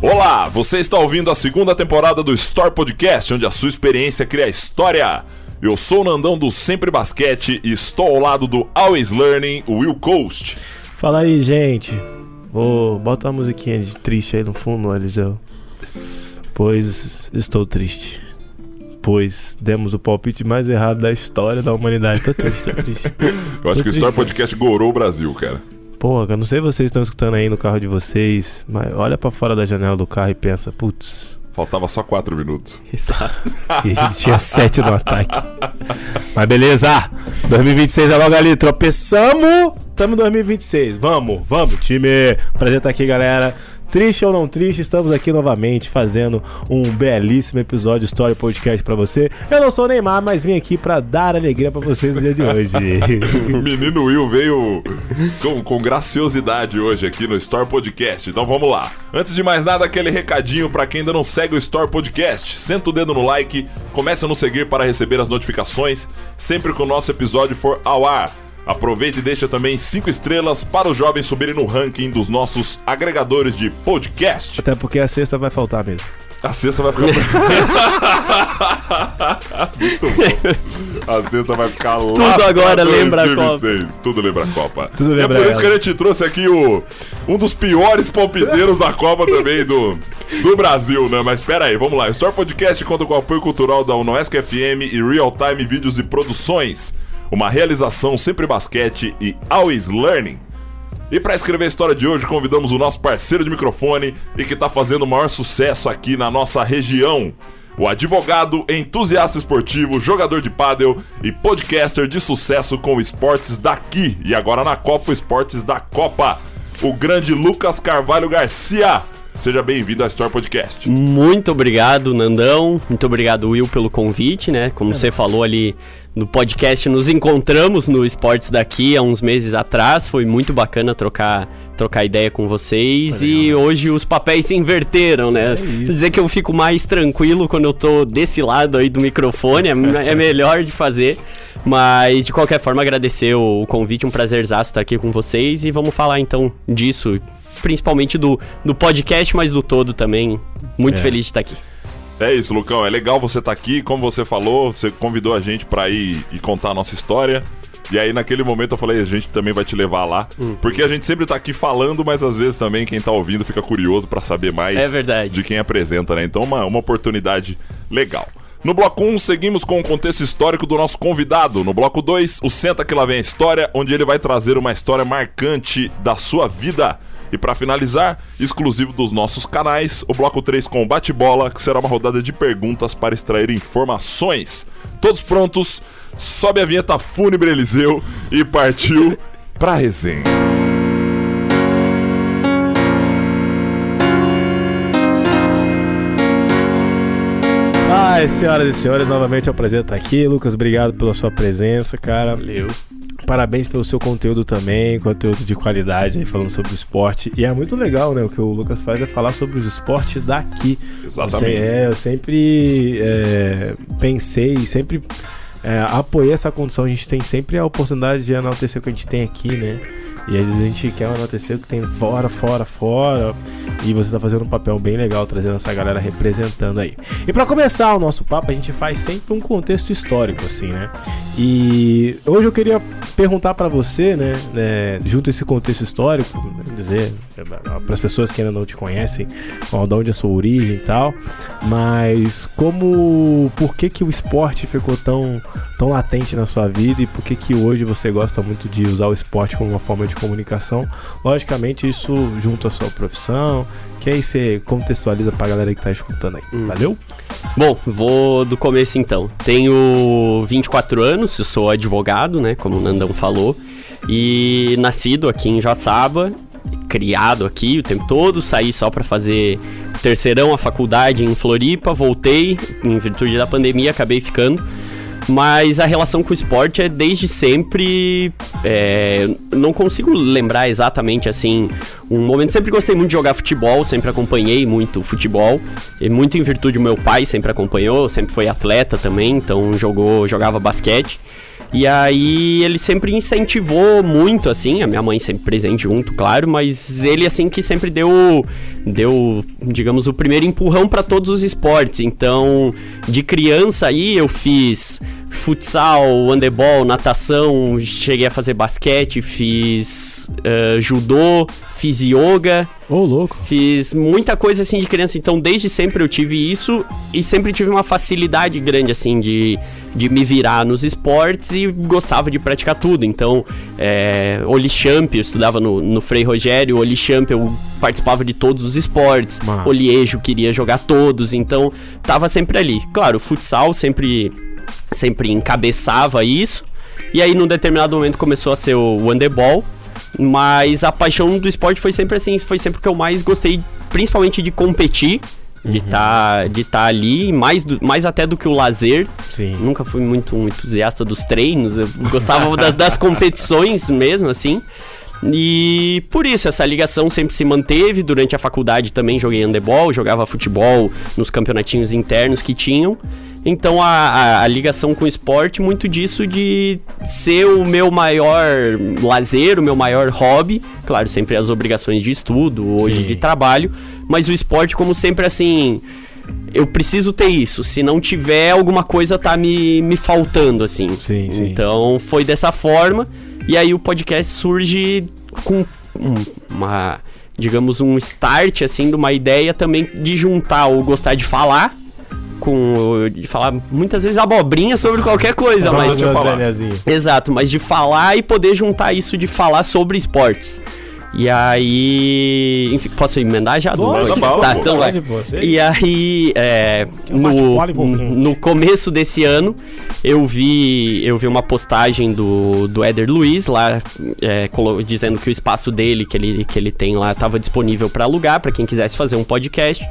Olá, você está ouvindo a segunda temporada do Store Podcast, onde a sua experiência cria história. Eu sou o Nandão do Sempre Basquete e estou ao lado do Always Learning, o Will Coast. Fala aí, gente. Bota uma musiquinha de triste aí no fundo, Eliseu. Pois estou triste. Pois demos o palpite mais errado da história da humanidade. Tô triste. Eu acho que o Store Podcast gorou o Brasil, cara. Pô, eu não sei se vocês estão escutando aí no carro de vocês, mas olha pra fora da janela do carro e pensa, putz. Faltava só 4 minutos. Exato. E a gente tinha 7 no ataque. Mas beleza, 2026 é logo ali, tropeçamos, estamos em 2026. Vamos, time. Prazer estar aqui, galera. Triste ou não triste, estamos aqui novamente fazendo um belíssimo episódio de Story Podcast pra você. Eu não sou o Neymar, mas vim aqui pra dar alegria pra vocês no dia de hoje. O menino Will veio com graciosidade hoje aqui no Story Podcast, então vamos lá. Antes de mais nada, aquele recadinho pra quem ainda não segue o Story Podcast. Senta o dedo no like, comece a nos seguir para receber as notificações sempre que o nosso episódio for ao ar. Aproveita e deixa também 5 estrelas para os jovens subirem no ranking dos nossos agregadores de podcast. Até porque a sexta vai faltar mesmo. A sexta vai ficar... Muito bom. A sexta vai ficar lá. Tudo agora lembra a Copa. Tudo lembra a Copa. Tudo lembra é por isso que a gente trouxe aqui um dos piores palpiteiros da Copa também do Brasil, né? Mas espera aí, vamos lá. Store Podcast conta com o apoio cultural da Unoesc FM e Real Time Vídeos e Produções. Uma realização Sempre Basquete e Always Learning. E para escrever a história de hoje, convidamos o nosso parceiro de microfone e que está fazendo o maior sucesso aqui na nossa região. O advogado, entusiasta esportivo, jogador de pádel e podcaster de sucesso com esportes daqui. E agora na Copa, esportes da Copa. O grande Lucas Carvalho Garcia. Seja bem-vindo ao Store Podcast. Muito obrigado, Nandão. Muito obrigado, Will, pelo convite, né? Como você falou ali no podcast, nos encontramos no Esportes daqui há uns meses atrás. Foi muito bacana trocar ideia com vocês. E hoje os papéis se inverteram, né? Dizer que eu fico mais tranquilo quando eu tô desse lado aí do microfone, é melhor de fazer. Mas, de qualquer forma, agradecer o convite, um prazerzaço estar aqui com vocês. E vamos falar, então, disso, principalmente do podcast, mas do todo também. Muito feliz de estar aqui. É isso, Lucão, é legal você estar aqui. Como você falou, você convidou a gente pra ir e contar a nossa história. E aí naquele momento eu falei, a gente também vai te levar lá. Porque a gente sempre tá aqui falando, mas às vezes também quem tá ouvindo fica curioso pra saber mais de quem apresenta, né? Então uma oportunidade legal. No bloco 1, seguimos com o contexto histórico do nosso convidado. No bloco 2, o Senta Que Lá Vem a História, onde ele vai trazer uma história marcante da sua vida. E para finalizar, exclusivo dos nossos canais, o bloco 3 com o bate-bola, que será uma rodada de perguntas para extrair informações. Todos prontos? Sobe a vinheta fúnebre, Eliseu, e partiu pra resenha. Senhoras e senhores, novamente é um prazer estar aqui. Lucas, obrigado pela sua presença, cara. Valeu. Parabéns pelo seu conteúdo também, conteúdo de qualidade aí, falando sobre o esporte. E é muito legal, né? O que o Lucas faz é falar sobre os esportes daqui. Exatamente. Eu sempre pensei, sempre apoiei essa condição. A gente tem sempre a oportunidade de enaltecer o que a gente tem aqui, né? E às vezes a gente quer enaltecer o que tem fora. E você tá fazendo um papel bem legal, trazendo essa galera representando aí. E pra começar o nosso papo, a gente faz sempre um contexto histórico, assim, né? E hoje eu queria perguntar pra você, né, junto a esse contexto histórico, dizer para as pessoas que ainda não te conhecem, de onde é a sua origem e tal, mas por que o esporte ficou tão latente na sua vida e por que hoje você gosta muito de usar o esporte como uma forma de comunicação? Logicamente isso junto à sua profissão, que aí você contextualiza pra galera que tá escutando aí. Valeu? Bom, vou do começo então. Tenho 24 anos, eu sou advogado, né, como o Nandão falou, e nascido aqui em Joaçaba, criado aqui o tempo todo, saí só pra fazer terceirão, a faculdade em Floripa, voltei, em virtude da pandemia, acabei ficando. Mas a relação com o esporte é desde sempre, não consigo lembrar exatamente assim um momento. Sempre gostei muito de jogar futebol, sempre acompanhei muito futebol, e muito em virtude do meu pai, sempre acompanhou, sempre foi atleta também, então jogava basquete. E aí ele sempre incentivou muito, assim, a minha mãe sempre presente junto, claro, mas ele, assim, que sempre deu, digamos, o primeiro empurrão para todos os esportes. Então, de criança aí eu fiz futsal, handebol, natação, cheguei a fazer basquete, fiz judô, fiz yoga. Louco. Fiz muita coisa assim de criança, então desde sempre eu tive isso e sempre tive uma facilidade grande assim de me virar nos esportes e gostava de praticar tudo. Então, Olichamp, eu estudava no Frei Rogério, Olichamp eu participava de todos os esportes, Oliejo queria jogar todos, então tava sempre ali. Claro, o futsal sempre encabeçava isso, e aí num determinado momento começou a ser o handebol. Mas a paixão do esporte foi sempre assim, foi sempre que eu mais gostei, principalmente de competir, de tá ali, mais até do que o lazer. Sim. Nunca fui muito entusiasta dos treinos, eu gostava das competições mesmo, assim. E por isso, essa ligação sempre se manteve. Durante a faculdade também joguei handebol, jogava futebol nos campeonatinhos internos que tinham. Então a ligação com o esporte, muito disso de ser o meu maior lazer, o meu maior hobby. Claro, sempre as obrigações de estudo, hoje Sim. de trabalho. Mas o esporte, como sempre, assim, eu preciso ter isso. Se não tiver, alguma coisa tá me faltando, assim. Sim. Então foi dessa forma. E aí o podcast surge com digamos, um start, assim, de uma ideia também de juntar o gostar de falar, de falar muitas vezes abobrinha sobre qualquer coisa, mas de falar. Exato, mas de falar e poder juntar isso de falar sobre esportes. E aí, enfim, posso emendar já? Tá, então vai. E aí, no começo desse ano, eu vi uma postagem do Éder Luiz lá, dizendo que o espaço dele, que ele tem lá, estava disponível para alugar, para quem quisesse fazer um podcast.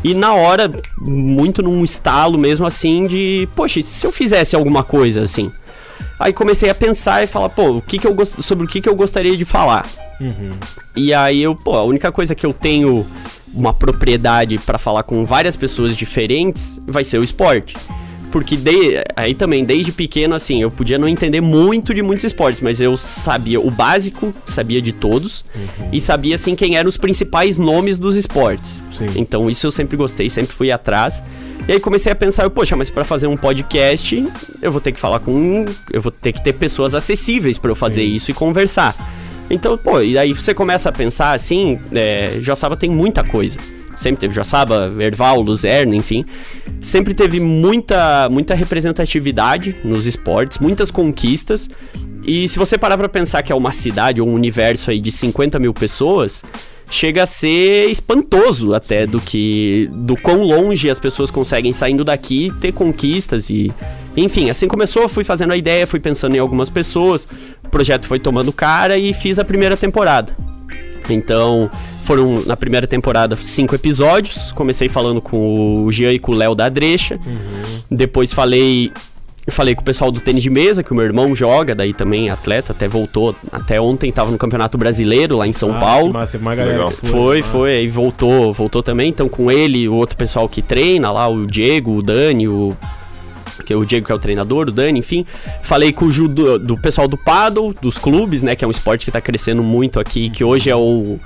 E na hora, muito num estalo mesmo assim de, poxa, se eu fizesse alguma coisa assim? Aí comecei a pensar e falar, sobre o que eu gostaria de falar. Uhum. E aí a única coisa que eu tenho uma propriedade pra falar com várias pessoas diferentes vai ser o esporte. Porque aí também, desde pequeno, assim, eu podia não entender muito de muitos esportes, mas eu sabia o básico, sabia de todos, e sabia, assim, quem eram os principais nomes dos esportes. Sim. Então isso eu sempre gostei, sempre fui atrás. E aí comecei a pensar, poxa, mas pra fazer um podcast, eu vou ter que ter pessoas acessíveis pra eu fazer isso e conversar. Então, e aí você começa a pensar assim, Joaçaba tem muita coisa. Sempre teve Joaçaba, Erval, Luzerna, enfim. Sempre teve muita representatividade nos esportes, muitas conquistas. E se você parar pra pensar que é uma cidade ou um universo aí de 50 mil pessoas, chega a ser espantoso até do quão longe as pessoas conseguem, saindo daqui, ter conquistas e... Enfim, assim começou, fui fazendo a ideia, fui pensando em algumas pessoas, o projeto foi tomando cara e fiz a primeira temporada. Então, foram na primeira temporada 5 episódios, comecei falando com o Jean e com o Léo da Adrecha, depois falei com o pessoal do tênis de mesa, que o meu irmão joga, daí também atleta, até voltou, até ontem tava no Campeonato Brasileiro lá em São Paulo. Massa, uma galera foi, aí voltou também, então com ele, o outro pessoal que treina lá, o Diego, o Dani, o Diego que é o treinador, o Dani, enfim. Falei com o judô, do pessoal do paddle, dos clubes, né, que é um esporte que tá crescendo muito aqui, que hoje é o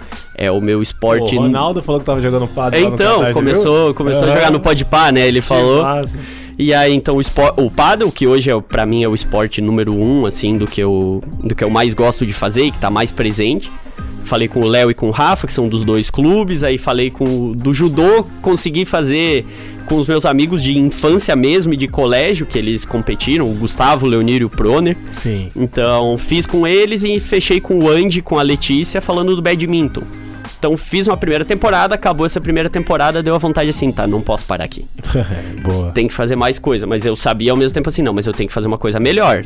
meu esporte... O Ronaldo falou que tava jogando paddle então, lá no começou a jogar no Podpah, né, ele falou. Massa. E aí, então, o paddle, que hoje pra mim é o esporte número 1, assim, do que eu mais gosto de fazer e que tá mais presente. Falei com o Léo e com o Rafa, que são dos 2 clubes. Aí falei do judô, consegui fazer com os meus amigos de infância mesmo e de colégio, que eles competiram, o Gustavo, o Leonírio e o Proner. Sim. Então, fiz com eles e fechei com o Andy, com a Letícia, falando do badminton. Então, fiz uma primeira temporada, acabou essa primeira temporada, deu a vontade assim, tá, não posso parar aqui. Boa. Tem que fazer mais coisa, mas eu sabia ao mesmo tempo assim, não, mas eu tenho que fazer uma coisa melhor.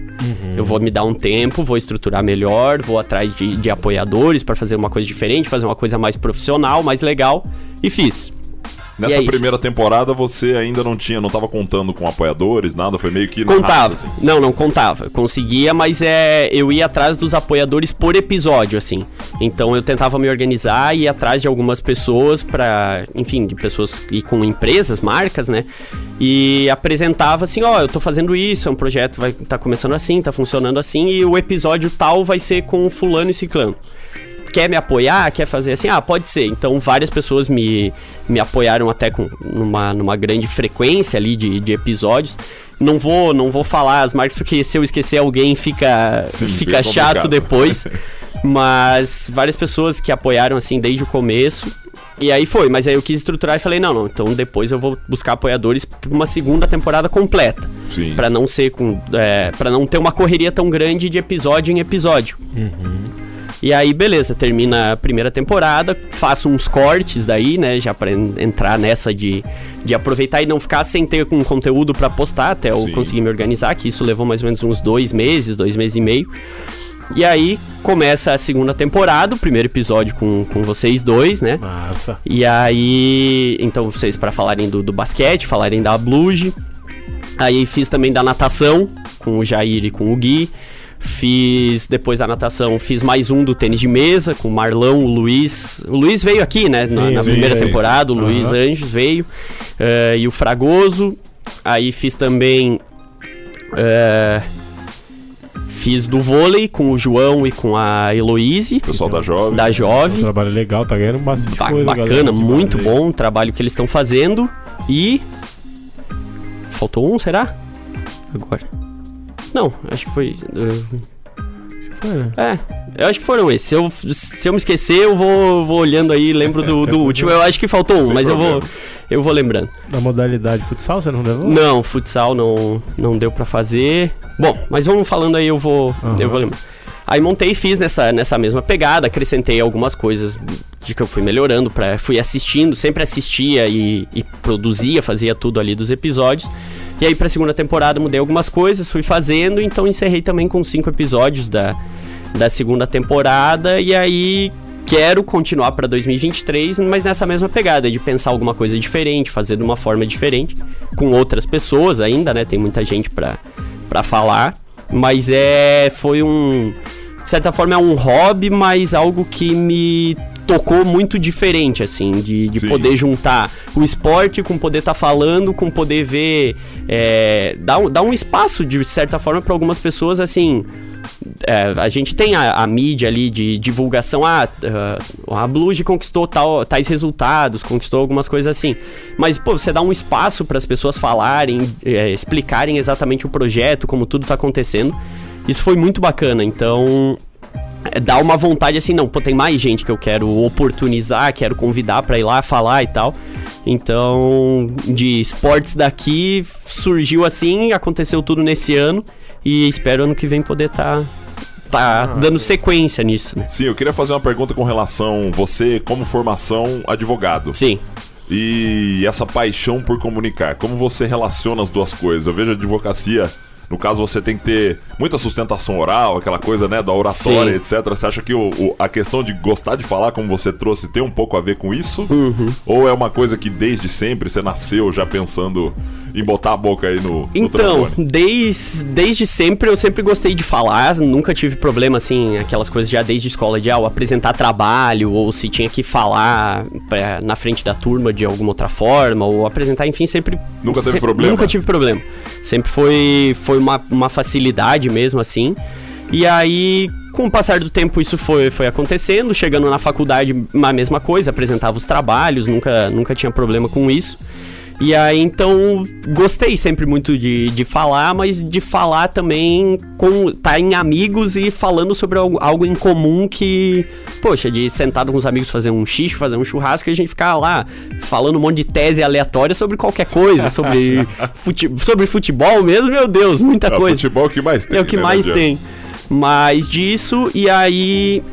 Eu vou me dar um tempo, vou estruturar melhor, vou atrás de apoiadores pra fazer uma coisa diferente, fazer uma coisa mais profissional, mais legal, e fiz. Nessa primeira temporada você ainda não tava contando com apoiadores, nada? Foi meio que na contava. raça, assim. Não contava. Conseguia, mas eu ia atrás dos apoiadores por episódio, assim. Então eu tentava me organizar e ir atrás de algumas pessoas enfim, de pessoas e com empresas, marcas, né? E apresentava assim, eu tô fazendo isso, é um projeto, tá começando assim, tá funcionando assim, e o episódio tal vai ser com fulano e ciclano. Quer me apoiar? Quer fazer assim? Pode ser. Então várias pessoas me apoiaram até numa grande frequência ali de episódios. Não vou falar as marcas, porque se eu esquecer alguém fica chato depois. Mas várias pessoas que apoiaram assim desde o começo. E aí mas aí eu quis estruturar e falei, não, então depois eu vou buscar apoiadores pra uma segunda temporada completa. Sim. Pra não ser pra não ter uma correria tão grande de episódio em episódio. E aí, beleza, termina a primeira temporada, faço uns cortes daí, né, já pra entrar nessa de aproveitar e não ficar sem ter um conteúdo pra postar, até eu conseguir me organizar, que isso levou mais ou menos uns 2 meses e meio. E aí, começa a segunda temporada, o primeiro episódio com vocês dois, né? Massa. E aí, então vocês pra falarem do basquete, falarem da Bluge. Aí fiz também da natação, com o Jair e com o Gui. Fiz, depois da natação, fiz mais um do tênis de mesa, com o Marlão, o Luiz. O Luiz veio aqui, né? Na primeira temporada, o Luiz Anjos veio. E o Fragoso. Aí fiz também... fiz do vôlei com o João e com a Heloíse. Pessoal da Jovem. Da Jovem. Um trabalho legal, tá ganhando bastante coisa. Bacana, muito bom o trabalho que eles estão fazendo. E... faltou um, será? Agora... Não, acho que foi... né? Eu acho que foram esses. Se eu me esquecer, eu vou olhando aí, lembro do último. Eu acho que faltou um, mas eu vou lembrando. Na modalidade futsal, você não levou? Não, futsal não deu pra fazer. Bom, mas vamos falando aí, eu vou lembrar. Aí montei e fiz nessa mesma pegada, acrescentei algumas coisas de que eu fui melhorando, fui assistindo, sempre assistia e produzia, fazia tudo ali dos episódios. E aí pra segunda temporada mudei algumas coisas, fui fazendo, então encerrei também com 5 episódios da segunda temporada. E aí quero continuar pra 2023, mas nessa mesma pegada, de pensar alguma coisa diferente, fazer de uma forma diferente, com outras pessoas ainda, né? Tem muita gente pra falar, mas foi de certa forma é um hobby, mas algo que me tocou muito diferente, assim, de poder juntar o esporte com poder estar falando, com poder ver, dar um espaço, de certa forma, para algumas pessoas, assim. A gente tem a mídia ali de divulgação, a Bluge conquistou tais resultados, conquistou algumas coisas assim, mas você dá um espaço para as pessoas falarem, explicarem exatamente o projeto, como tudo tá acontecendo. Isso foi muito bacana, então dá uma vontade assim, tem mais gente que eu quero oportunizar, quero convidar pra ir lá falar e tal. Então, de esportes daqui surgiu assim, aconteceu tudo nesse ano e espero ano que vem poder tá dando sequência nisso, né? Sim, eu queria fazer uma pergunta com relação você como formação advogado. Sim. E essa paixão por comunicar, como você relaciona as duas coisas? Eu vejo a advocacia... No caso, você tem que ter muita sustentação oral, aquela coisa, né, da oratória, etc. Você acha que a questão de gostar de falar, como você trouxe, tem um pouco a ver com isso? Ou é uma coisa que desde sempre você nasceu já pensando em botar a boca aí no Então, desde sempre eu sempre gostei de falar, nunca tive problema, assim, aquelas coisas já desde escola de apresentar trabalho, ou se tinha que falar na frente da turma de alguma outra forma, ou apresentar, enfim, sempre... Nunca teve problema? Nunca tive problema. Sempre foi uma facilidade mesmo, assim. E aí, com o passar do tempo, isso foi acontecendo. Chegando na faculdade, a mesma coisa, apresentava os trabalhos, nunca tinha problema com isso. E aí, então, gostei sempre muito de falar, mas de falar também tá em amigos e falando sobre algo em comum que, poxa, de sentado com os amigos fazer um xixo, fazer um churrasco e a gente ficar lá falando um monte de tese aleatória sobre qualquer coisa, sobre futebol mesmo, meu Deus, muita coisa. Futebol é o que mais tem. É o que mais tem. Mas disso, e aí...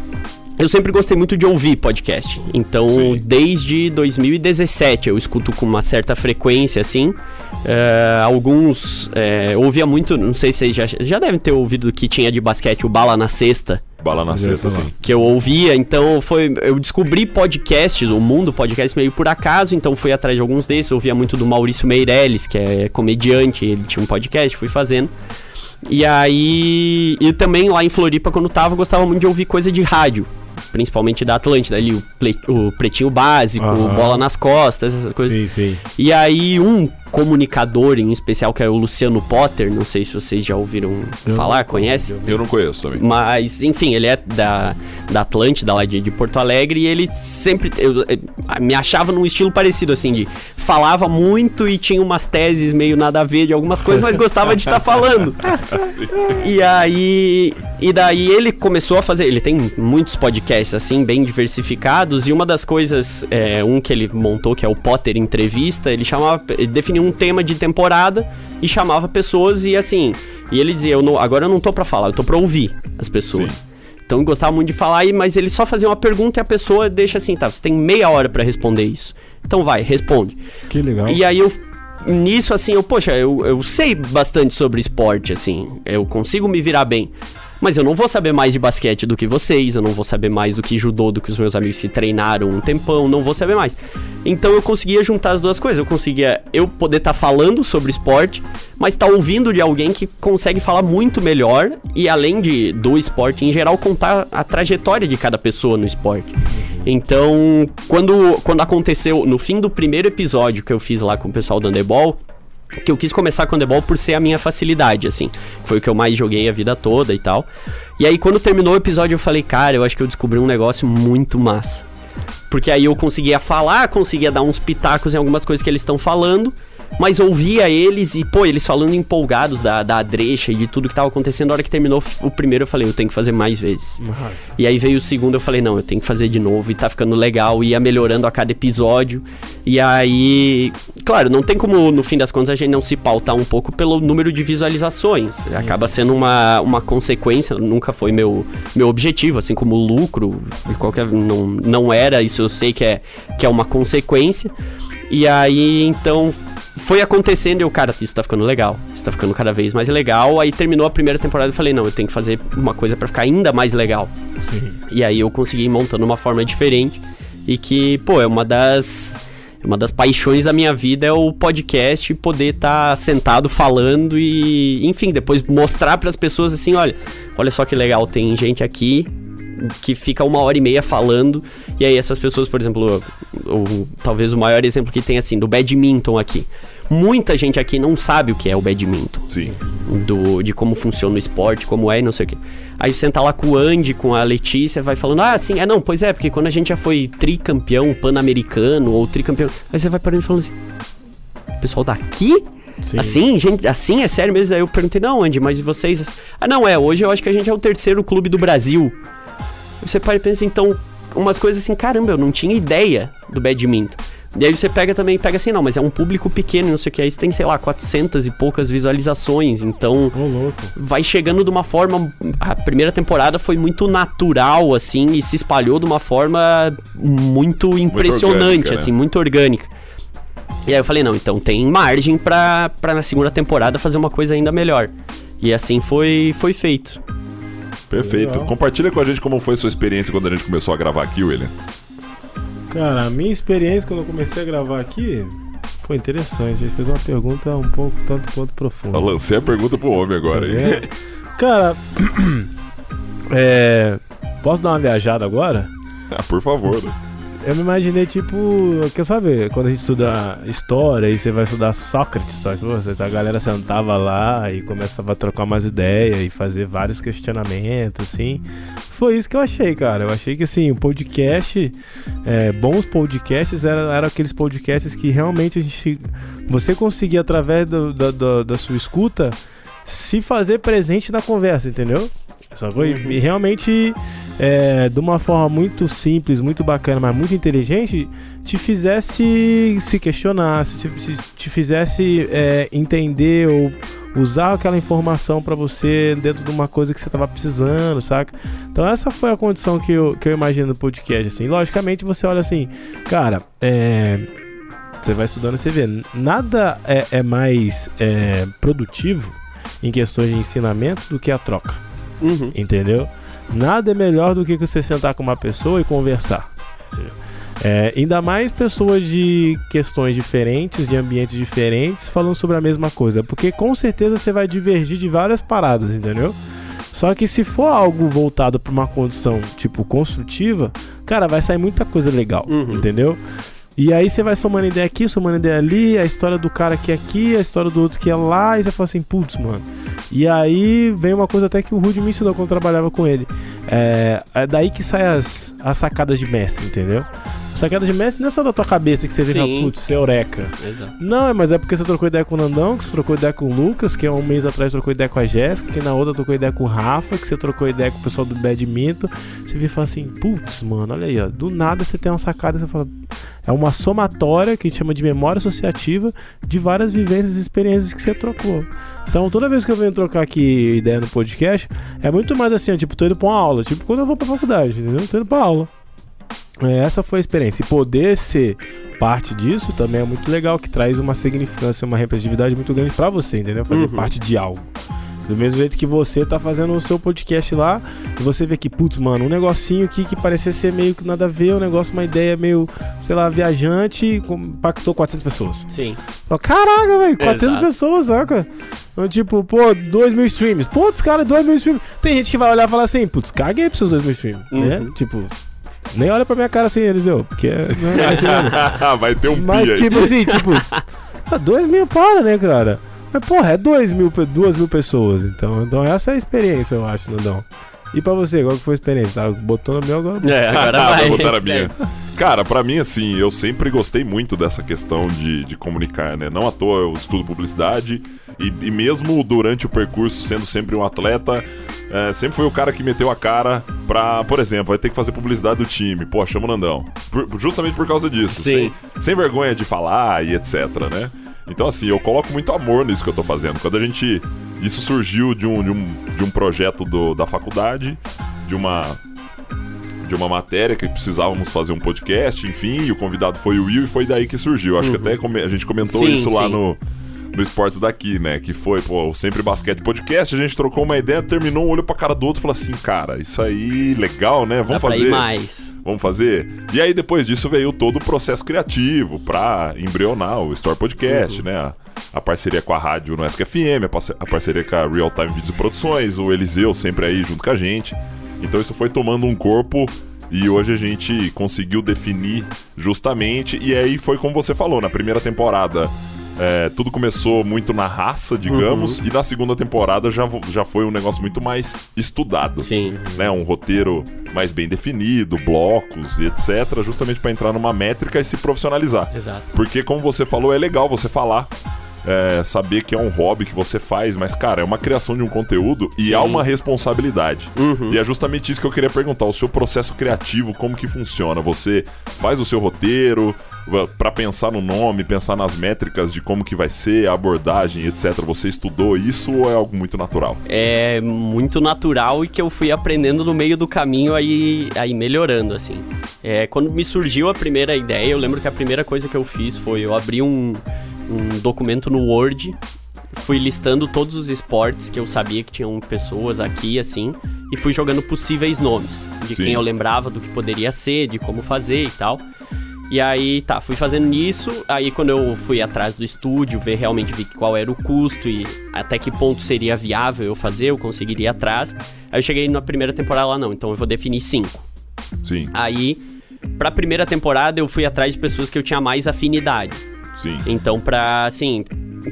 eu sempre gostei muito de ouvir podcast. Então, Sim. desde 2017 eu escuto com uma certa frequência, assim. Alguns... eu ouvia muito, não sei se vocês já devem ter ouvido que tinha de basquete, o Bala na Sexta. Bala na Sexta, sim. Que eu ouvia, então eu descobri podcast, o mundo podcast meio por acaso, então fui atrás de alguns desses. Eu ouvia muito do Maurício Meirelles, que é comediante, ele tinha um podcast, fui fazendo. E aí, e também lá em Floripa, quando eu gostava muito de ouvir coisa de rádio. Principalmente da Atlântida, ali o Pretinho Básico, Bola nas Costas, essas coisas. Sim, sim. E aí um comunicador em especial, que é o Luciano Potter, não sei se vocês já ouviram falar, conhece? Eu não conheço também. Mas, enfim, ele é da Atlântida, lá de Porto Alegre, e ele sempre... Eu me achava num estilo parecido, assim, de... Falava muito e tinha umas teses meio nada a ver de algumas coisas, mas gostava de estar falando. E aí... E daí ele começou a fazer... Ele tem muitos podcasts, assim, bem diversificados, e uma das coisas... um que ele montou, que é o Potter Entrevista, ele definiu um tema de temporada e chamava pessoas e, assim... E ele dizia, agora eu não tô pra falar, eu tô pra ouvir as pessoas. Sim. Então eu gostava muito de falar, mas ele só fazia uma pergunta e a pessoa deixa assim, tá, você tem meia hora pra responder isso. Então vai, responde. Que legal. E aí nisso assim, eu sei bastante sobre esporte, assim, eu consigo me virar bem. Mas eu não vou saber mais de basquete do que vocês, eu não vou saber mais do que judô, do que os meus amigos que treinaram um tempão, não vou saber mais. Então eu conseguia juntar as duas coisas, eu conseguia poder estar falando sobre esporte, mas estar ouvindo de alguém que consegue falar muito melhor e além do esporte em geral, contar a trajetória de cada pessoa no esporte. Então, quando aconteceu, no fim do primeiro episódio que eu fiz lá com o pessoal do Handebol, que eu quis começar com o handebol por ser a minha facilidade, assim. Foi o que eu mais joguei a vida toda e tal. E aí, quando terminou o episódio, eu falei, cara, eu acho que eu descobri um negócio muito massa. Porque aí eu conseguia falar, conseguia dar uns pitacos em algumas coisas que eles estão falando, mas ouvia eles e, eles falando empolgados da Adrecha e de tudo que tava acontecendo. Na hora que terminou o primeiro, eu falei, eu tenho que fazer mais vezes. Nossa. E aí veio o segundo, eu falei, não, eu tenho que fazer de novo. E tá ficando legal, ia melhorando a cada episódio. E aí, claro, não tem como, no fim das contas, a gente não se pautar um pouco pelo número de visualizações. Acaba sendo uma consequência, nunca foi meu objetivo, assim como o lucro, não era, isso eu sei que é uma consequência. E aí, então... Foi acontecendo e eu, cara, isso tá ficando legal. Isso tá ficando cada vez mais legal. Aí terminou a primeira temporada e falei, não, eu tenho que fazer uma coisa pra ficar ainda mais legal. Sim. E aí eu consegui ir montando uma forma diferente. E que, é uma das paixões da minha vida é o podcast, poder estar sentado falando e, enfim, depois mostrar pras pessoas assim, olha só que legal, tem gente aqui que fica 1h30 falando, e aí essas pessoas, por exemplo, talvez o maior exemplo que tem, assim, do badminton aqui. Muita gente aqui não sabe o que é o badminton. Sim. De como funciona o esporte, como é e não sei o quê. Aí você senta lá com o Andy, com a Letícia, vai falando, sim, pois é, porque quando a gente já foi tricampeão pan-americano ou tricampeão... Aí você vai parando e falando assim, o pessoal daqui... Sim. Assim, gente, assim é sério mesmo? Aí eu perguntei, não, Andy, mas e vocês? Hoje eu acho que a gente é o 3º clube do Brasil. Você para e pensa, então, umas coisas assim, caramba, eu não tinha ideia do badminton. E aí você pega assim, não, mas é um público pequeno, não sei o que, aí você tem, sei lá, 400 e poucas visualizações, então vai chegando de uma forma, a primeira temporada foi muito natural, assim, e se espalhou de uma forma muito impressionante, muito orgânica, assim, muito orgânica. E aí eu falei, não, então tem margem pra na segunda temporada fazer uma coisa ainda melhor. E assim foi feito. Perfeito. Legal. Compartilha com a gente como foi a sua experiência quando a gente começou a gravar aqui, William. Cara, a minha experiência quando eu comecei a gravar aqui foi interessante. Ele fez uma pergunta um pouco tanto quanto profunda. Eu lancei a pergunta pro homem agora, hein? Cara, posso dar uma viajada agora? Por favor. Eu me imaginei, tipo, quer saber, quando a gente estuda história e você vai estudar Sócrates, sabe? A galera sentava lá e começava a trocar umas ideias e fazer vários questionamentos, assim. Foi isso que eu achei, cara. Eu achei que, assim, o podcast, bons podcasts eram aqueles podcasts que realmente você conseguia, através da sua escuta, se fazer presente na conversa, entendeu? E realmente, de uma forma muito simples, muito bacana, mas muito inteligente, te fizesse se questionar, te fizesse entender usar aquela informação pra você dentro de uma coisa que você tava precisando, saca? Então essa foi a condição que eu imagino no podcast, assim. Logicamente você olha assim, cara, você vai estudando e você vê, nada é mais produtivo em questões de ensinamento do que a troca, entendeu? Nada é melhor do que você sentar com uma pessoa e conversar. Ainda mais pessoas de questões diferentes, de ambientes diferentes, falando sobre a mesma coisa, porque com certeza você vai divergir de várias paradas, entendeu? Só que se for algo voltado para uma condição tipo construtiva, cara, vai sair muita coisa legal, entendeu? E aí você vai somando ideia aqui, somando ideia ali, a história do cara que é aqui, a história do outro que é lá, e você fala assim, putz, mano. E aí vem uma coisa até que o Rudy me ensinou quando eu trabalhava com ele. É daí que saem as sacadas de mestre, entendeu? A sacada de mestre não é só da tua cabeça que você vira, putz, você é eureka. Exato. Não, mas é porque você trocou ideia com o Nandão, que você trocou ideia com o Lucas, que há um mês atrás trocou ideia com a Jéssica, que na outra trocou ideia com o Rafa, que você trocou ideia com o pessoal do badminton. Você vira e fala assim, putz, mano, olha aí, ó. Do nada você tem uma sacada e você fala... É uma somatória que a gente chama de memória associativa de várias vivências e experiências que você trocou. Então, toda vez que eu venho trocar aqui ideia no podcast, é muito mais assim, tipo, tô indo pra uma aula. Tipo, quando eu vou pra faculdade, entendeu? Tô indo pra aula. Essa foi a experiência. E poder ser parte disso também é muito legal, que traz uma significância, uma representatividade muito grande pra você, entendeu? Fazer parte de algo. Do mesmo jeito que você tá fazendo o seu podcast lá, e você vê que, putz, mano, um negocinho aqui que parecia ser meio que nada a ver, um negócio, uma ideia meio, sei lá, viajante, impactou 400 pessoas. Sim. Caraca, velho, 400 pessoas, saca? Então, tipo, pô, 2.000 streams. Putz, cara, 2.000 streams. Tem gente que vai olhar e falar assim, putz, caguei pros seus 2.000 streams, né? Tipo... Nem olha pra minha cara assim, Eliseu, porque... Vai ter um pi mas, aí. tipo assim, 2.000 para, né, cara? Mas, porra, é 2.000 pessoas, então essa é a experiência, eu acho, Nandão. E pra você, qual que foi a experiência? Tá? Botou no meu agora? Agora vai. Vou botar a minha. Cara, pra mim, assim, eu sempre gostei muito dessa questão de comunicar, né? Não à toa eu estudo publicidade e mesmo durante o percurso, sendo sempre um atleta, sempre fui o cara que meteu a cara pra, por exemplo, vai ter que fazer publicidade do time. Pô, chama o Nandão. Justamente por causa disso. Sim. Sem vergonha de falar e etc, né? Então, assim, eu coloco muito amor nisso que eu tô fazendo. Quando a gente... Isso surgiu de um projeto da faculdade, de uma matéria que precisávamos fazer um podcast, enfim, e o convidado foi o Will e foi daí que surgiu. Acho que até a gente comentou isso lá no Esportes daqui, né? Que foi, pô, o Sempre Basquete Podcast, a gente trocou uma ideia, terminou, um olho pra cara do outro e falou assim, cara, isso aí, legal, né? Vamos fazer. Vamos fazer. E aí, depois disso, veio todo o processo criativo pra embrionar o Store Podcast, né? A parceria com a rádio no SQFM, a parceria com a Real Time Vídeos e Produções, o Eliseu sempre aí junto com a gente. Então isso foi tomando um corpo e hoje a gente conseguiu definir justamente. E aí foi como você falou, na primeira temporada tudo começou muito na raça, digamos, e na segunda temporada já foi um negócio muito mais estudado. Sim. Né? Um roteiro mais bem definido, blocos e etc, justamente para entrar numa métrica e se profissionalizar. Exato. Porque, como você falou, é legal você falar, saber que é um hobby que você faz, mas, cara, é uma criação de um conteúdo e há uma responsabilidade. E é justamente isso que eu queria perguntar, o seu processo criativo, como que funciona? Você faz o seu roteiro pra pensar no nome, pensar nas métricas de como que vai ser, a abordagem, etc. Você estudou isso ou é algo muito natural? É muito natural e que eu fui aprendendo no meio do caminho aí melhorando, assim. Quando me surgiu a primeira ideia, eu lembro que a primeira coisa que eu fiz foi eu abri um documento no Word, fui listando todos os esportes que eu sabia que tinham pessoas aqui, assim, e fui jogando possíveis nomes, de quem eu lembrava, do que poderia ser, de como fazer e tal. E aí, fui fazendo isso, aí quando eu fui atrás do estúdio, vi qual era o custo e até que ponto seria viável eu fazer, eu conseguiria ir atrás. Aí eu cheguei na primeira temporada lá, não, então eu vou definir 5. Sim. Aí, pra primeira temporada, eu fui atrás de pessoas que eu tinha mais afinidade. Sim. Então,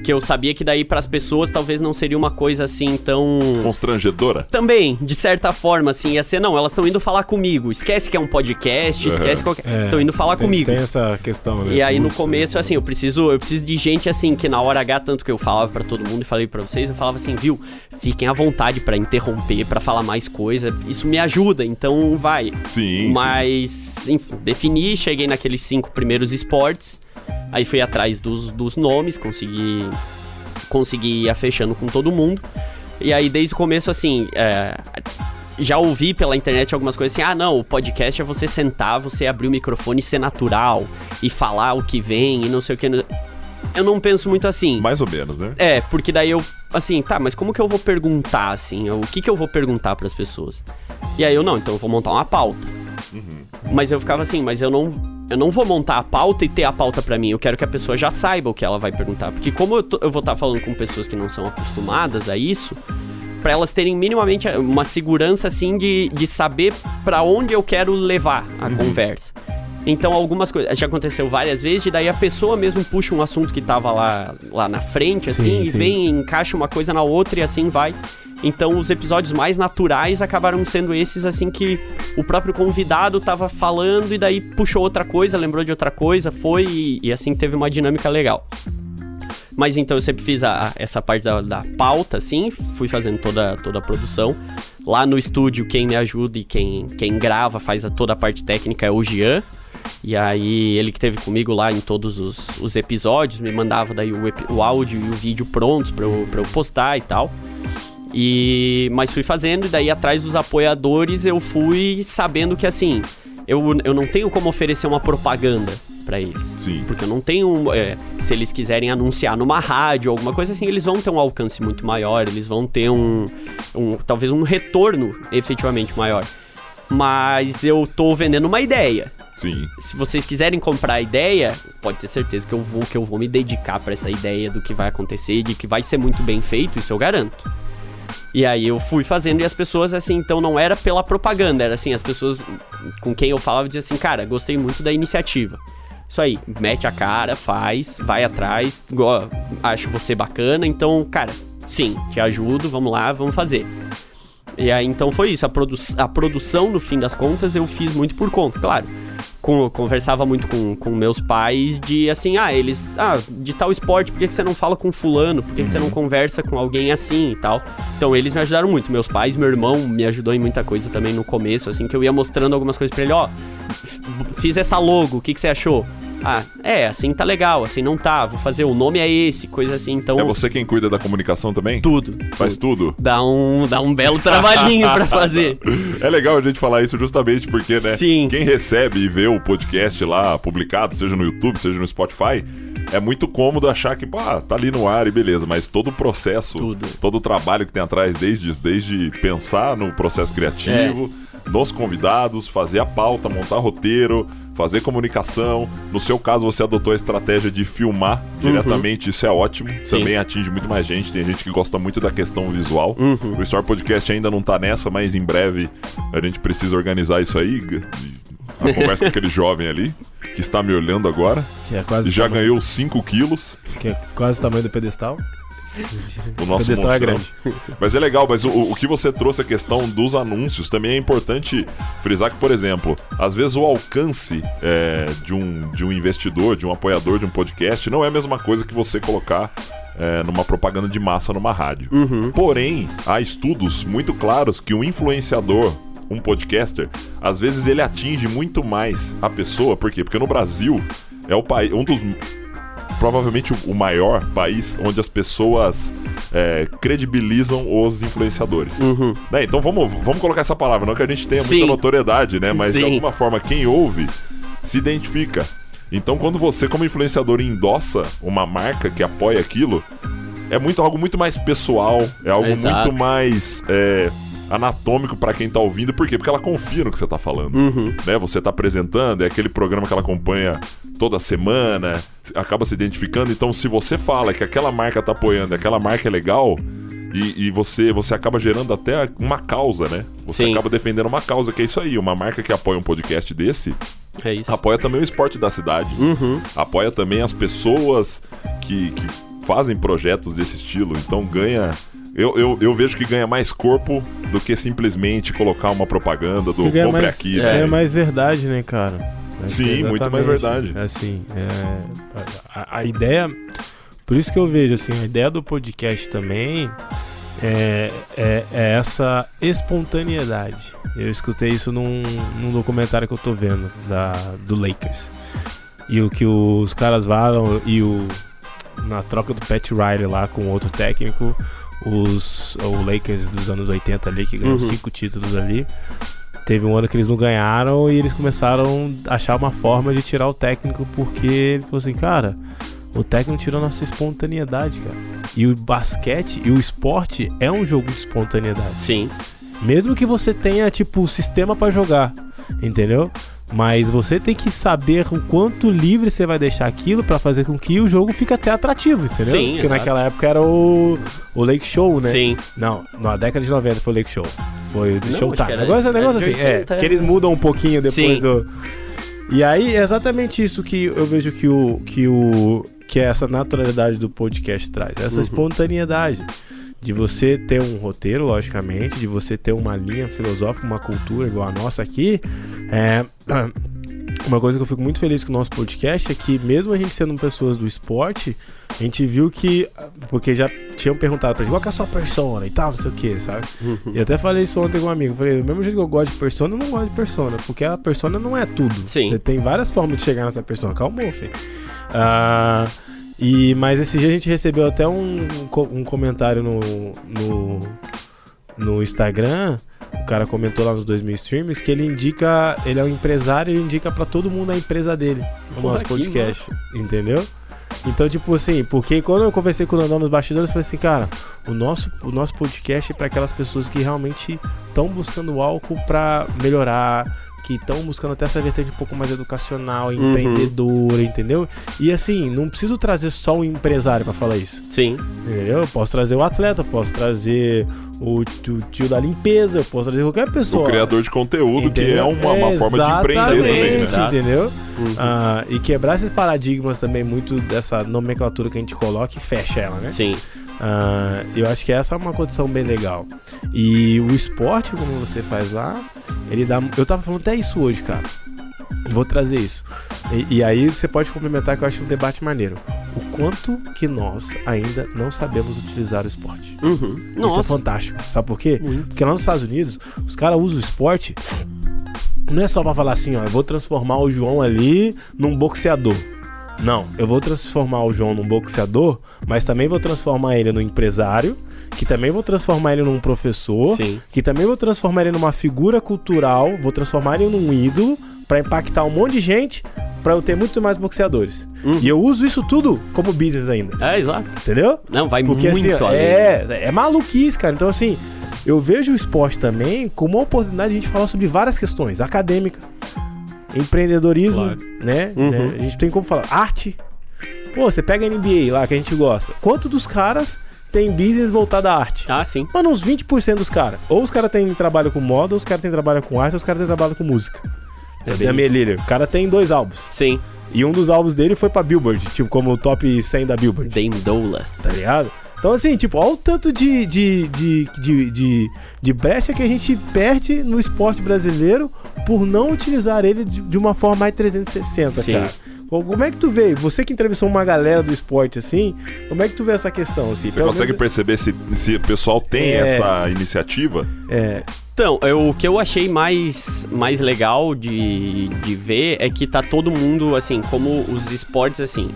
que eu sabia que daí pras pessoas talvez não seria uma coisa assim tão... constrangedora? Também, de certa forma, assim, ia ser, não, elas estão indo falar comigo, esquece que é um podcast, esquece qualquer... Estão indo falar comigo. Tem essa questão, né? E aí no começo, assim, eu preciso de gente assim, que na hora H, tanto que eu falava pra todo mundo e falei pra vocês, eu falava assim, viu, fiquem à vontade pra interromper, pra falar mais coisa, isso me ajuda, então vai. Sim. Mas, enfim, defini, cheguei naqueles 5 primeiros esportes. Aí fui atrás dos nomes, consegui consegui ir fechando com todo mundo. E aí, desde o começo, assim, já ouvi pela internet algumas coisas assim, não, o podcast é você sentar, você abrir o microfone e ser natural, e falar o que vem, e não sei o que. Eu não penso muito assim. Mais ou menos, né? Porque daí eu, assim, mas como que eu vou perguntar, assim, o que eu vou perguntar pras pessoas? E aí então eu vou montar uma pauta. Mas eu ficava assim, mas eu não vou montar a pauta e ter a pauta pra mim. Eu quero que a pessoa já saiba o que ela vai perguntar. Porque como eu vou estar falando com pessoas que não são acostumadas a isso, pra elas terem minimamente uma segurança, assim, de saber pra onde eu quero levar a conversa. Então, algumas coisas... Já aconteceu várias vezes, e daí a pessoa mesmo puxa um assunto que tava lá na frente, assim, e vem, encaixa uma coisa na outra e assim vai. Então, os episódios mais naturais acabaram sendo esses, assim, que o próprio convidado tava falando e daí puxou outra coisa, lembrou de outra coisa, foi e assim teve uma dinâmica legal. Mas então eu sempre fiz essa parte da pauta, assim, fui fazendo toda a produção. Lá no estúdio, quem me ajuda e quem grava, faz toda a parte técnica é o Jean. E aí, ele que esteve comigo lá em todos os episódios, me mandava daí o áudio e o vídeo prontos pra eu postar e tal. Mas fui fazendo, e daí atrás dos apoiadores eu fui sabendo que, assim, eu não tenho como oferecer uma propaganda pra eles. Sim. Porque eu não tenho... se eles quiserem anunciar numa rádio ou alguma coisa assim, eles vão ter um alcance muito maior, eles vão ter talvez um retorno efetivamente maior. Mas eu tô vendendo uma ideia. Sim. Se vocês quiserem comprar a ideia, pode ter certeza que eu vou me dedicar pra essa ideia do que vai acontecer, de que vai ser muito bem feito, isso eu garanto. E aí eu fui fazendo, e as pessoas, assim, então não era pela propaganda, era assim, as pessoas com quem eu falava diziam assim, cara, gostei muito da iniciativa. Isso aí, mete a cara, faz, vai atrás, acho você bacana, então, cara, sim, te ajudo, vamos lá, vamos fazer. E aí, então foi isso, a produção, no fim das contas, eu fiz muito por conta, claro. Conversava muito com meus pais de, assim, eles... de tal esporte, por que você não fala com fulano? Por que você não conversa com alguém assim e tal? Então, eles me ajudaram muito. Meus pais, meu irmão me ajudou em muita coisa também no começo, assim, que eu ia mostrando algumas coisas pra ele. Fiz essa logo, o que você achou? Assim tá legal, assim não tá, vou fazer, o nome é esse, coisa assim, então... É você quem cuida da comunicação também? Tudo. Faz tudo? Dá um belo trabalhinho pra fazer. É legal a gente falar isso justamente porque, né? Sim. Quem recebe e vê o podcast lá publicado, seja no YouTube, seja no Spotify, é muito cômodo achar que, tá ali no ar e beleza, mas todo o processo, todo o trabalho que tem atrás, desde pensar no processo criativo... nos convidados, fazer a pauta, montar roteiro, fazer comunicação. No seu caso, você adotou a estratégia de filmar diretamente, isso é ótimo. Sim. Também atinge muito mais gente, tem gente que gosta muito da questão visual. O Story Podcast ainda não tá nessa, mas em breve a gente precisa organizar isso aí. A conversa com aquele jovem ali, que está me olhando agora, que é quase e já ganhou 5 quilos. Que é quase o tamanho do pedestal. O nosso pedestal é grande. Mas é legal, mas o que você trouxe, a questão dos anúncios, também é importante frisar que, por exemplo, às vezes o alcance de um investidor, de um apoiador de um podcast, não é a mesma coisa que você colocar numa propaganda de massa numa rádio. Porém, há estudos muito claros que um influenciador, um podcaster, às vezes ele atinge muito mais a pessoa. Por quê? Porque no Brasil é o país, provavelmente o maior país onde as pessoas credibilizam os influenciadores. Né? Então vamos colocar essa palavra, não que a gente tenha muita notoriedade, né? Mas de alguma forma quem ouve se identifica. Então quando você, como influenciador, endossa uma marca que apoia aquilo, é algo muito mais pessoal, é algo muito mais... anatômico pra quem tá ouvindo. Por quê? Porque ela confia no que você tá falando. Né? Você tá apresentando, é aquele programa que ela acompanha toda semana, acaba se identificando. Então, se você fala que aquela marca tá apoiando, aquela marca é legal, e você acaba gerando até uma causa, né? Você acaba defendendo uma causa, que é isso aí. Uma marca que apoia um podcast desse, apoia também o esporte da cidade. Apoia também as pessoas que fazem projetos desse estilo. Então, ganha... Eu vejo que ganha mais corpo do que simplesmente colocar uma propaganda do compre aqui. Ganha mais verdade, né, cara? Sim, muito mais verdade. Assim, a ideia... Por isso que eu vejo, assim, a ideia do podcast também é essa espontaneidade. Eu escutei isso num documentário que eu tô vendo, do Lakers. E o que os caras falam, e o na troca do Pat Riley lá com outro técnico, o Lakers dos anos 80 ali, que ganhou 5 títulos ali. Teve um ano que eles não ganharam e eles começaram a achar uma forma de tirar o técnico, porque ele falou assim, cara, o técnico tirou nossa espontaneidade, cara. E o basquete e o esporte é um jogo de espontaneidade. Sim. Mesmo que você tenha, tipo, sistema pra jogar, entendeu? Mas você tem que saber o quanto livre você vai deixar aquilo pra fazer com que o jogo fique até atrativo, entendeu? Sim, porque exato. naquela época era o Lake Show, né? Sim. Não, na década de 90 foi o Lake Show. Foi o Não, Showtime. acho que era- Negócio era assim, de 80, que eles mudam um pouquinho depois Sim. do... E aí, é exatamente isso que eu vejo que essa naturalidade do podcast traz. Essa espontaneidade. De você ter um roteiro, logicamente, de você ter uma linha filosófica, uma cultura igual a nossa aqui. Uma coisa que eu fico muito feliz com o nosso podcast é que, mesmo a gente sendo pessoas do esporte, a gente viu que... Porque já tinham perguntado pra gente, qual que é a sua persona e tal, não sei o que, sabe? E eu até falei isso ontem com um amigo. Falei, do mesmo jeito que eu gosto de persona, eu não gosto de persona. Porque a persona não é tudo. Sim. Você tem várias formas de chegar nessa persona. Calma, filho. Mas esse dia a gente recebeu até um comentário no Instagram. O cara comentou lá nos 2000 streams que ele é um empresário e ele indica pra todo mundo a empresa dele no nosso podcast, entendeu? Então, tipo assim, porque quando eu conversei com o Nandão nos bastidores, eu falei assim, cara, o nosso podcast é pra aquelas pessoas que realmente estão buscando álcool pra melhorar, que estão buscando até essa vertente um pouco mais educacional, empreendedora, entendeu? E assim, não preciso trazer só o empresário pra falar isso. Sim. Entendeu? Eu posso trazer o atleta, eu posso trazer o tio da limpeza, eu posso trazer qualquer pessoa. O criador de conteúdo, Entendeu? que é uma forma de empreender também, né? Entendeu? E quebrar esses paradigmas também, muito dessa nomenclatura que a gente coloca e fecha ela, né? Sim. Eu acho que essa é uma condição bem legal. E o esporte, como você faz lá, ele dá... Eu tava falando até isso hoje, cara. Vou trazer isso. E aí você pode complementar, que eu acho um debate maneiro. O quanto que nós ainda não sabemos utilizar o esporte. Isso Nossa. é fantástico. Sabe por quê? Muito. Porque lá nos Estados Unidos, os caras usam o esporte... Não é só pra falar assim, ó, eu vou transformar o João ali num boxeador. Não, eu vou transformar o João num boxeador, mas também vou transformar ele num empresário, que também vou transformar ele num professor, Sim. que também vou transformar ele numa figura cultural, vou transformar ele num ídolo pra impactar um monte de gente, pra eu ter muito mais boxeadores. E eu uso isso tudo como business ainda, Exato. entendeu? Não, vai Porque muito assim, além. é maluquice, cara. Então assim, eu vejo o esporte também como uma oportunidade de a gente falar sobre várias questões, acadêmica, empreendedorismo, Claro. né? A gente tem como falar, arte. Pô, você pega a NBA lá, que a gente gosta. Quanto dos caras tem business voltado à arte? Ah, sim. Mano, uns 20% dos caras. Ou os caras têm trabalho com moda, ou os caras têm trabalho com arte, ou os caras têm trabalho com música. bem Damian Lillard, o cara tem 2 álbuns. Sim. E um dos álbuns dele foi pra Billboard, tipo, como o top 100 da Billboard. Dame Dola. Tá ligado? Então, assim, tipo, olha o tanto de brecha que a gente perde no esporte brasileiro por não utilizar ele de uma forma mais 360, Sim. cara. Como é que tu vê? Você que entrevistou uma galera do esporte, assim, como é que tu vê essa questão, assim? Você consegue perceber se o pessoal tem essa iniciativa? Então, o que eu achei mais legal de ver é que tá todo mundo, assim, como os esportes, assim...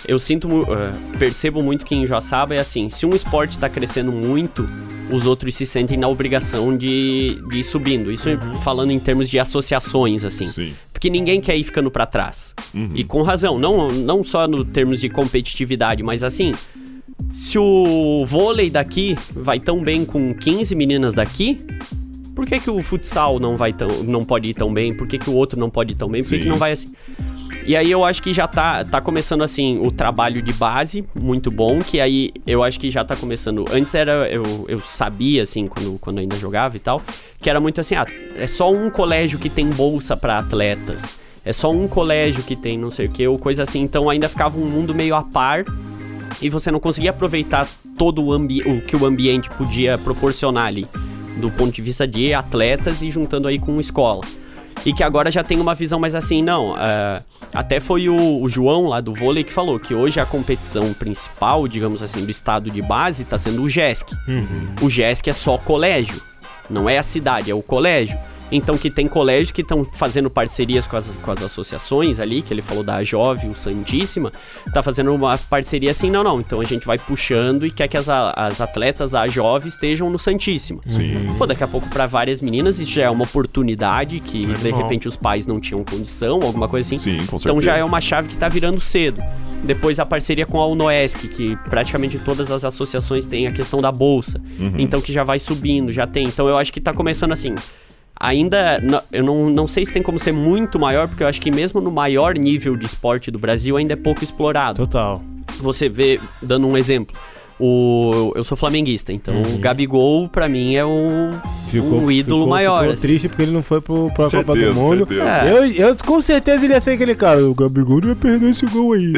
Eu percebo muito que em Joaçaba é assim, se um esporte tá crescendo muito, os outros se sentem na obrigação de ir subindo. Isso falando em termos de associações, assim. Sim. Porque ninguém quer ir ficando pra trás. E com razão, não só no termos de competitividade, mas assim... Se o vôlei daqui vai tão bem com 15 meninas daqui... Por que o futsal não pode ir tão bem? Por que o outro não pode ir tão bem? Por que não vai assim? E aí eu acho que já tá começando, assim, o trabalho de base, muito bom, que aí eu acho que já tá começando... Antes eu sabia, assim, quando ainda jogava e tal, que era muito assim, é só um colégio que tem bolsa pra atletas, é só um colégio que tem não sei o que, ou coisa assim, então ainda ficava um mundo meio a par, e você não conseguia aproveitar todo o que o ambiente podia proporcionar ali, do ponto de vista de atletas e juntando aí com escola. E que agora já tem uma visão mais assim, até foi o João lá do vôlei que falou que hoje a competição principal, digamos assim, do estado de base tá sendo o GESC. O GESC é só colégio, não é a cidade, é o colégio. Então que tem colégios que estão fazendo parcerias com as associações ali, que ele falou da Jove, o Santíssima, tá fazendo uma parceria assim, não, então a gente vai puxando e quer que as atletas da Jove estejam no Santíssima. Sim. Pô, daqui a pouco pra várias meninas isso já é uma oportunidade que de repente os pais não tinham condição, alguma coisa assim. Sim, com certeza. Então já é uma chave que tá virando cedo. Depois a parceria com a UNOESC, que praticamente todas as associações têm a questão da bolsa. Então que já vai subindo, já tem. Então eu acho que tá começando assim. Ainda, eu não sei se tem como ser muito maior, porque eu acho que mesmo no maior nível de esporte do Brasil ainda é pouco explorado. Total. Você vê, dando um exemplo, eu sou flamenguista, então o Gabigol pra mim é um ídolo maior. Ficou assim. triste porque ele não foi pra Copa do Mundo. Certeza. Eu com certeza ele ia ser aquele cara, o Gabigol não ia perder esse gol aí.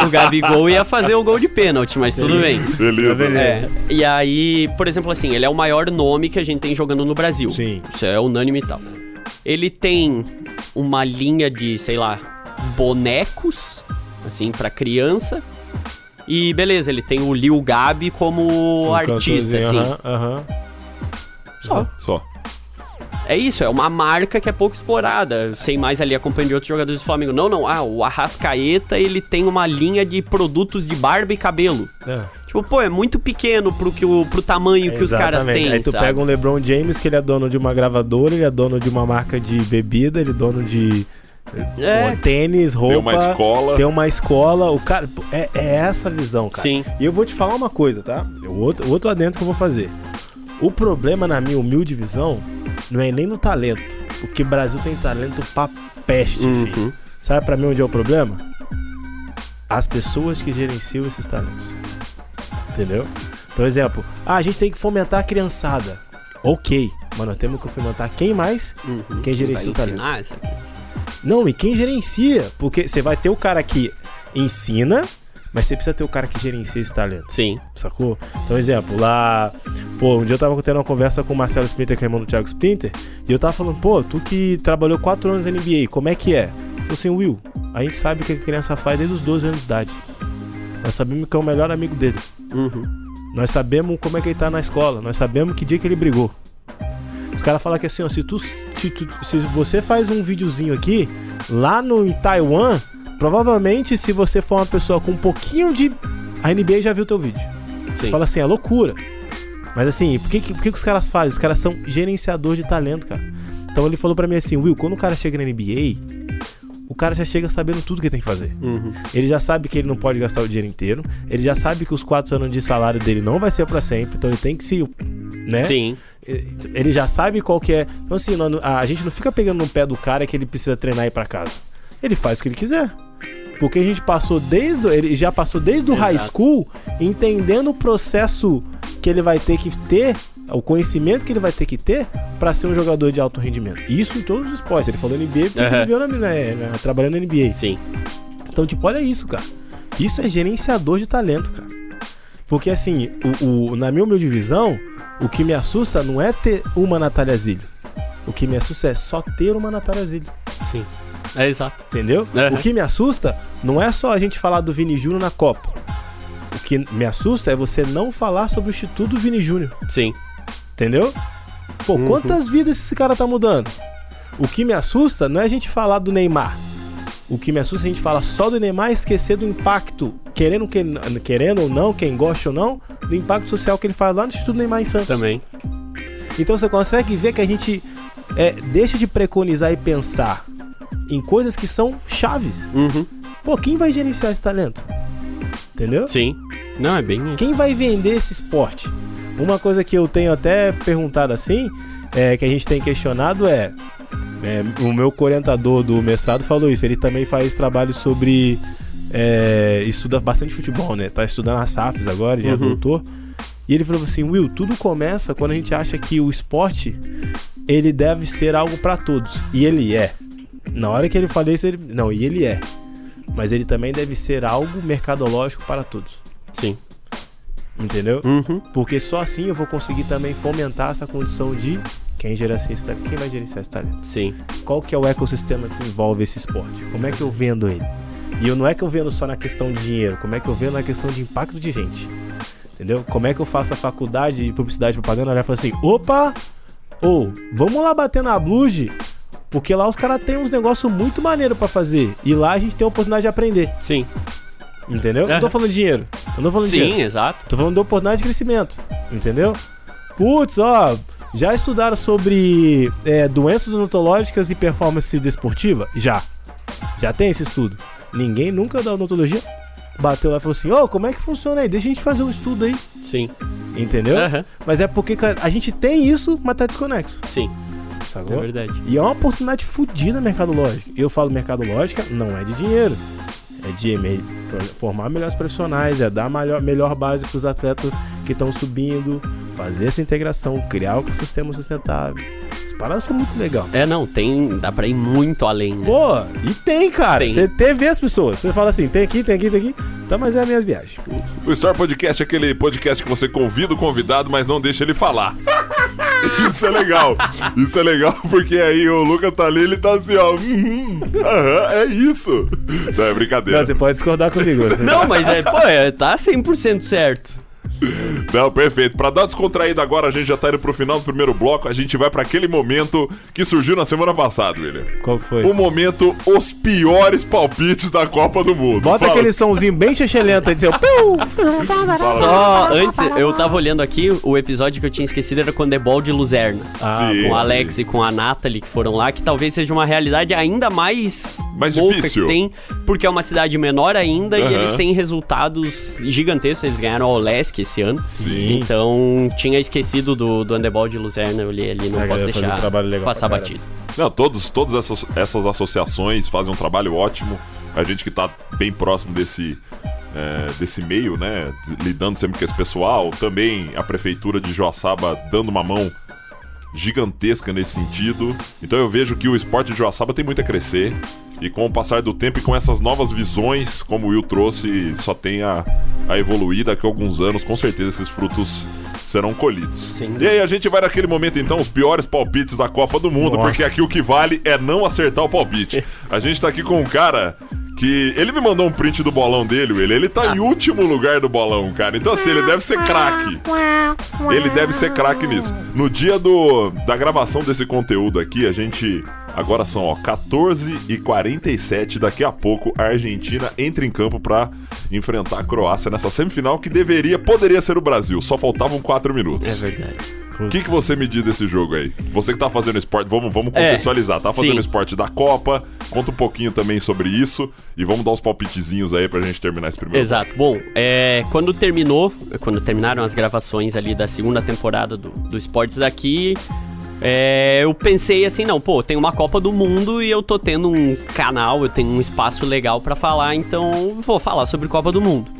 O Gabigol ia fazer o gol de pênalti, mas tudo bem. Beleza. E aí, por exemplo assim, ele é o maior nome que a gente tem jogando no Brasil. Sim. Isso é unânime e tal. Ele tem uma linha de, sei lá, bonecos, assim, pra criança. E beleza, ele tem o Lil Gabi como artista, assim. Só. É isso, é uma marca que é pouco explorada. Sem mais ali acompanhando outros jogadores do Flamengo. Não. O Arrascaeta, ele tem uma linha de produtos de barba e cabelo. Tipo, pô, é muito pequeno pro tamanho que os caras têm, Aí tu sabe? pega um LeBron James, que ele é dono de uma gravadora, ele é dono de uma marca de bebida, ele é dono de tênis, roupa. Tem uma escola. O cara, é essa visão, cara. Sim. E eu vou te falar uma coisa, tá? O outro adentro que eu vou fazer. O problema, na minha humilde visão, não é nem no talento. Porque o Brasil tem talento pra peste, filho. Sabe pra mim onde é o problema? As pessoas que gerenciam esses talentos. Entendeu? Então, exemplo, a gente tem que fomentar a criançada. Ok, mas nós temos que fomentar quem mais? Quem gerencia o talento. Não, e quem gerencia? Porque você vai ter o cara que ensina, mas você precisa ter o cara que gerencia esse talento. Sim. Sacou? Então, exemplo, lá... Pô, um dia eu tava tendo uma conversa com o Marcelo Splinter, que é irmão do Thiago Splinter, e eu tava falando, pô, tu que trabalhou 4 anos na NBA, como é que é? Eu falei assim, Will, a gente sabe o que a criança faz desde os 12 anos de idade. Nós sabemos que é o melhor amigo dele. Nós sabemos como é que ele tá na escola, nós sabemos que dia que ele brigou. Os caras falam que assim, ó, se você faz um videozinho aqui, lá no Taiwan, provavelmente se você for uma pessoa com um pouquinho de... A NBA já viu teu vídeo. Você fala assim, é loucura. Mas assim, por que os caras fazem? Os caras são gerenciadores de talento, cara. Então ele falou pra mim assim, Will, quando o cara chega na NBA, o cara já chega sabendo tudo que tem que fazer. Ele já sabe que ele não pode gastar o dinheiro inteiro, ele já sabe que os 4 anos de salário dele não vai ser pra sempre, então ele tem que se... né? Sim. Ele já sabe qual que é. Então assim, a gente não fica pegando no pé do cara que ele precisa treinar e ir pra casa. Ele faz o que ele quiser. Porque a gente passou ele já passou desde o high school entendendo o processo que ele vai ter que ter, o conhecimento que ele vai ter que ter pra ser um jogador de alto rendimento. Isso em todos os esportes. Ele falou NBA porque ele viu trabalhando na NBA. Sim. Então, tipo, olha isso, cara. Isso é gerenciador de talento, cara. Porque assim, na minha humilde visão, o que me assusta não é ter uma Natália Zilho. O que me assusta é só ter uma Natália Zilho. Sim. É exato. Entendeu? O que me assusta não é só a gente falar do Vini Júnior na Copa. O que me assusta é você não falar sobre o Instituto Vini Júnior. Sim. Entendeu? Pô, quantas vidas esse cara tá mudando? O que me assusta não é a gente falar do Neymar. O que me assusta é a gente falar só do Neymar e esquecer do impacto, querendo ou não, quem gosta ou não, do impacto social que ele faz lá no Instituto Neymar em Santos. Também. Então você consegue ver que a gente deixa de preconizar e pensar em coisas que são chaves. Pô, quem vai gerenciar esse talento? Entendeu? Sim. Não, é bem isso. Quem vai vender esse esporte? Uma coisa que eu tenho até perguntado assim, que a gente tem questionado o meu orientador do mestrado falou isso. Ele também faz trabalho sobre... estuda bastante futebol, né? Tá estudando as SAFs agora, ele é doutor. E ele falou assim, Will, tudo começa quando a gente acha que o esporte, ele deve ser algo pra todos. E ele é. Na hora que ele falou isso, ele é. Mas ele também deve ser algo mercadológico para todos. Sim. Entendeu? Porque só assim eu vou conseguir também fomentar essa condição de quem gerencia esse talento, quem vai gerenciar esse talento. Sim. Qual que é o ecossistema que envolve esse esporte? Como é que eu vendo ele? E não é que eu vendo só na questão de dinheiro, como é que eu vendo na questão de impacto de gente? Entendeu? Como é que eu faço a faculdade de publicidade e propaganda? Olha e falo assim, opa, Vamos lá bater na Bluge, porque lá os caras têm uns negócios muito maneiros pra fazer. E lá a gente tem a oportunidade de aprender. Sim. Entendeu? Não tô falando de dinheiro. Eu não tô falando de dinheiro. Sim, exato. Tô falando de oportunidade de crescimento. Entendeu? Putz, já estudaram sobre doenças odontológicas e performance desportiva? Já tem esse estudo. Ninguém nunca da odontologia bateu lá e falou assim, como é que funciona aí? Deixa a gente fazer um estudo aí. Sim. Entendeu? Mas é porque a gente tem isso, mas tá desconexo. Sim. Sacou? É verdade. E é uma oportunidade fodida mercadológica. Eu falo mercadológica, não é de dinheiro. É de formar melhores profissionais, é dar melhor base pros atletas que estão subindo, fazer essa integração, criar o sistema sustentável. As paradas são muito legal. Dá pra ir muito além, né? Pô, e tem, cara. Tem. Você vê as pessoas. Você fala assim, tem aqui. Tá, mas é as minhas viagens. O Story Podcast é aquele podcast que você convida o convidado, mas não deixa ele falar. Isso é legal. Isso é legal porque aí o Lucas tá ali, ele tá assim, é isso. Não, é brincadeira. Não, você pode discordar comigo. Não, mas tá 100% certo. Não, perfeito. Pra dar descontraída agora, a gente já tá indo pro final do primeiro bloco. A gente vai pra aquele momento que surgiu na semana passada, William. Qual que foi? O momento, os piores palpites da Copa do Mundo. Bota aquele somzinho bem chechelento aí, dizer... Só antes, eu tava olhando aqui, o episódio que eu tinha esquecido era com o Handebol de Luzerna. Sim, com o Alex e com a Nathalie, que foram lá, que talvez seja uma realidade ainda mais difícil. Que tem, porque é uma cidade menor ainda e eles têm resultados gigantescos. Eles ganharam a Olesk esse ano. Sim. Então, tinha esquecido do Handebol de Luzerna, eu olhei ali, não posso deixar passar batido. Não, todas essas associações fazem um trabalho ótimo. A gente que tá bem próximo desse meio, né, lidando sempre com esse pessoal. Também a prefeitura de Joaçaba dando uma mão gigantesca nesse sentido. Então eu vejo que o esporte de Joaçaba tem muito a crescer. E com o passar do tempo e com essas novas visões, como o Will trouxe, só tem a evoluir. Daqui a alguns anos, com certeza esses frutos serão colhidos. Sim. E aí a gente vai naquele momento então, os piores palpites da Copa do Mundo. Nossa. Porque aqui o que vale é não acertar o palpite. A gente tá aqui com um cara que... Ele me mandou um print do bolão dele, ele tá em último lugar do bolão, cara. Então assim, ele deve ser craque. Ele deve ser craque nisso. No dia da gravação desse conteúdo aqui, a gente... Agora são 14h47, daqui a pouco a Argentina entra em campo pra enfrentar a Croácia nessa semifinal que poderia ser o Brasil, só faltavam 4 minutos. É verdade. O que você me diz desse jogo aí? Você que tá fazendo esporte, vamos contextualizar, tá fazendo esporte da Copa, conta um pouquinho também sobre isso e vamos dar uns palpitezinhos aí pra gente terminar esse primeiro. Exato. Bom, quando terminaram as gravações ali da segunda temporada do Esportes daqui... eu pensei assim, tem uma Copa do Mundo e eu tô tendo um canal, eu tenho um espaço legal pra falar, então vou falar sobre Copa do Mundo.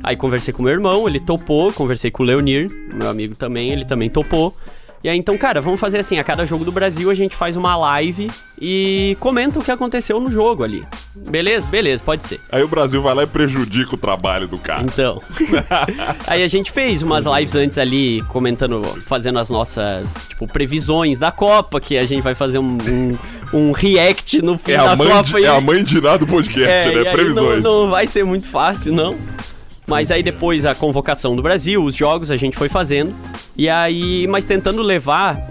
Aí conversei com meu irmão, ele topou, conversei com o Leonir, meu amigo também, ele também topou. E aí então, cara, vamos fazer assim, a cada jogo do Brasil a gente faz uma live e comenta o que aconteceu no jogo ali. Beleza, pode ser. Aí o Brasil vai lá e prejudica o trabalho do cara. Então, aí a gente fez umas lives antes ali, fazendo as nossas, previsões da Copa, que a gente vai fazer um react no fim da Copa. É a mãe de nada do podcast, né? Previsões. Não vai ser muito fácil, não. Mas aí depois a convocação do Brasil, os jogos a gente foi fazendo. E aí, mas tentando levar,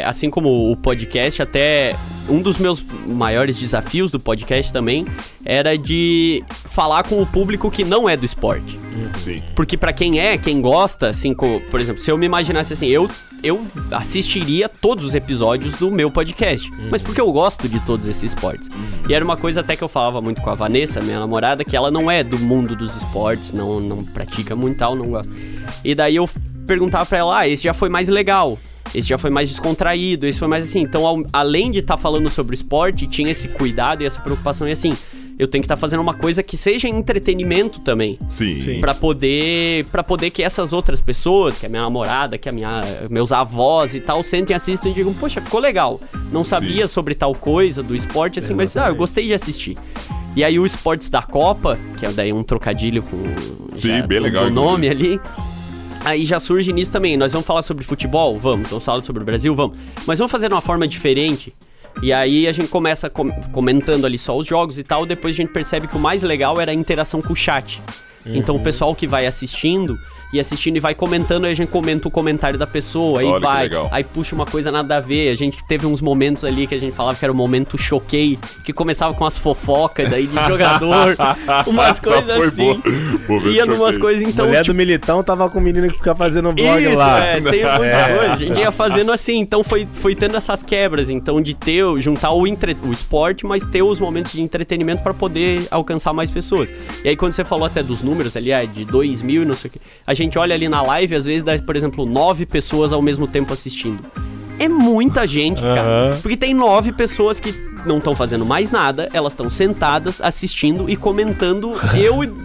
assim como o podcast, até um dos meus maiores desafios do podcast também era de falar com o público que não é do esporte. Sim. Porque pra quem gosta, assim, por exemplo, se eu me imaginasse assim, eu assistiria todos os episódios do meu podcast, mas porque eu gosto de todos esses esportes. E era uma coisa até que eu falava muito com a Vanessa, minha namorada, que ela não é do mundo dos esportes, não pratica muito tal, não gosta. E daí eu perguntava pra ela, esse já foi mais legal, esse já foi mais descontraído, esse foi mais assim. Então, além de estar falando sobre esporte, tinha esse cuidado e essa preocupação, e assim, eu tenho que estar fazendo uma coisa que seja entretenimento também. Sim. Pra poder que essas outras pessoas, que é minha namorada, que é meus avós e tal, sentem, assistam e digam, poxa, ficou legal. Não sabia sobre tal coisa do esporte, assim, mas eu gostei de assistir. E aí o Esportes da Copa, que é daí um trocadilho com bem legal, o nome ali, aí já surge nisso também. Nós vamos falar sobre futebol? Vamos falar sobre o Brasil? Vamos. Mas vamos fazer de uma forma diferente. E aí a gente começa comentando ali só os jogos e tal, depois a gente percebe que o mais legal era a interação com o chat. Então o pessoal que vai assistindo e assistindo e vai comentando, aí a gente comenta o comentário da pessoa, aí Olha, vai, que legal. aí puxa uma coisa nada a ver. A gente teve uns momentos ali que a gente falava que era o momento choquei, que começava com as fofocas daí de jogador, umas coisas assim. Ia numas coisas, então. Mulher do Militão tava com o menino que fica fazendo vlog isso, lá. tem muita coisa. A gente ia fazendo assim, então foi tendo essas quebras, então de juntar o esporte, mas ter os momentos de entretenimento pra poder alcançar mais pessoas. E aí quando você falou até dos números ali, de 2.000 e não sei o que, a gente olha ali na live, às vezes dá, por exemplo, 9 pessoas ao mesmo tempo assistindo. É muita gente, cara. Porque tem 9 pessoas que não estão fazendo mais nada, elas estão sentadas, assistindo e comentando.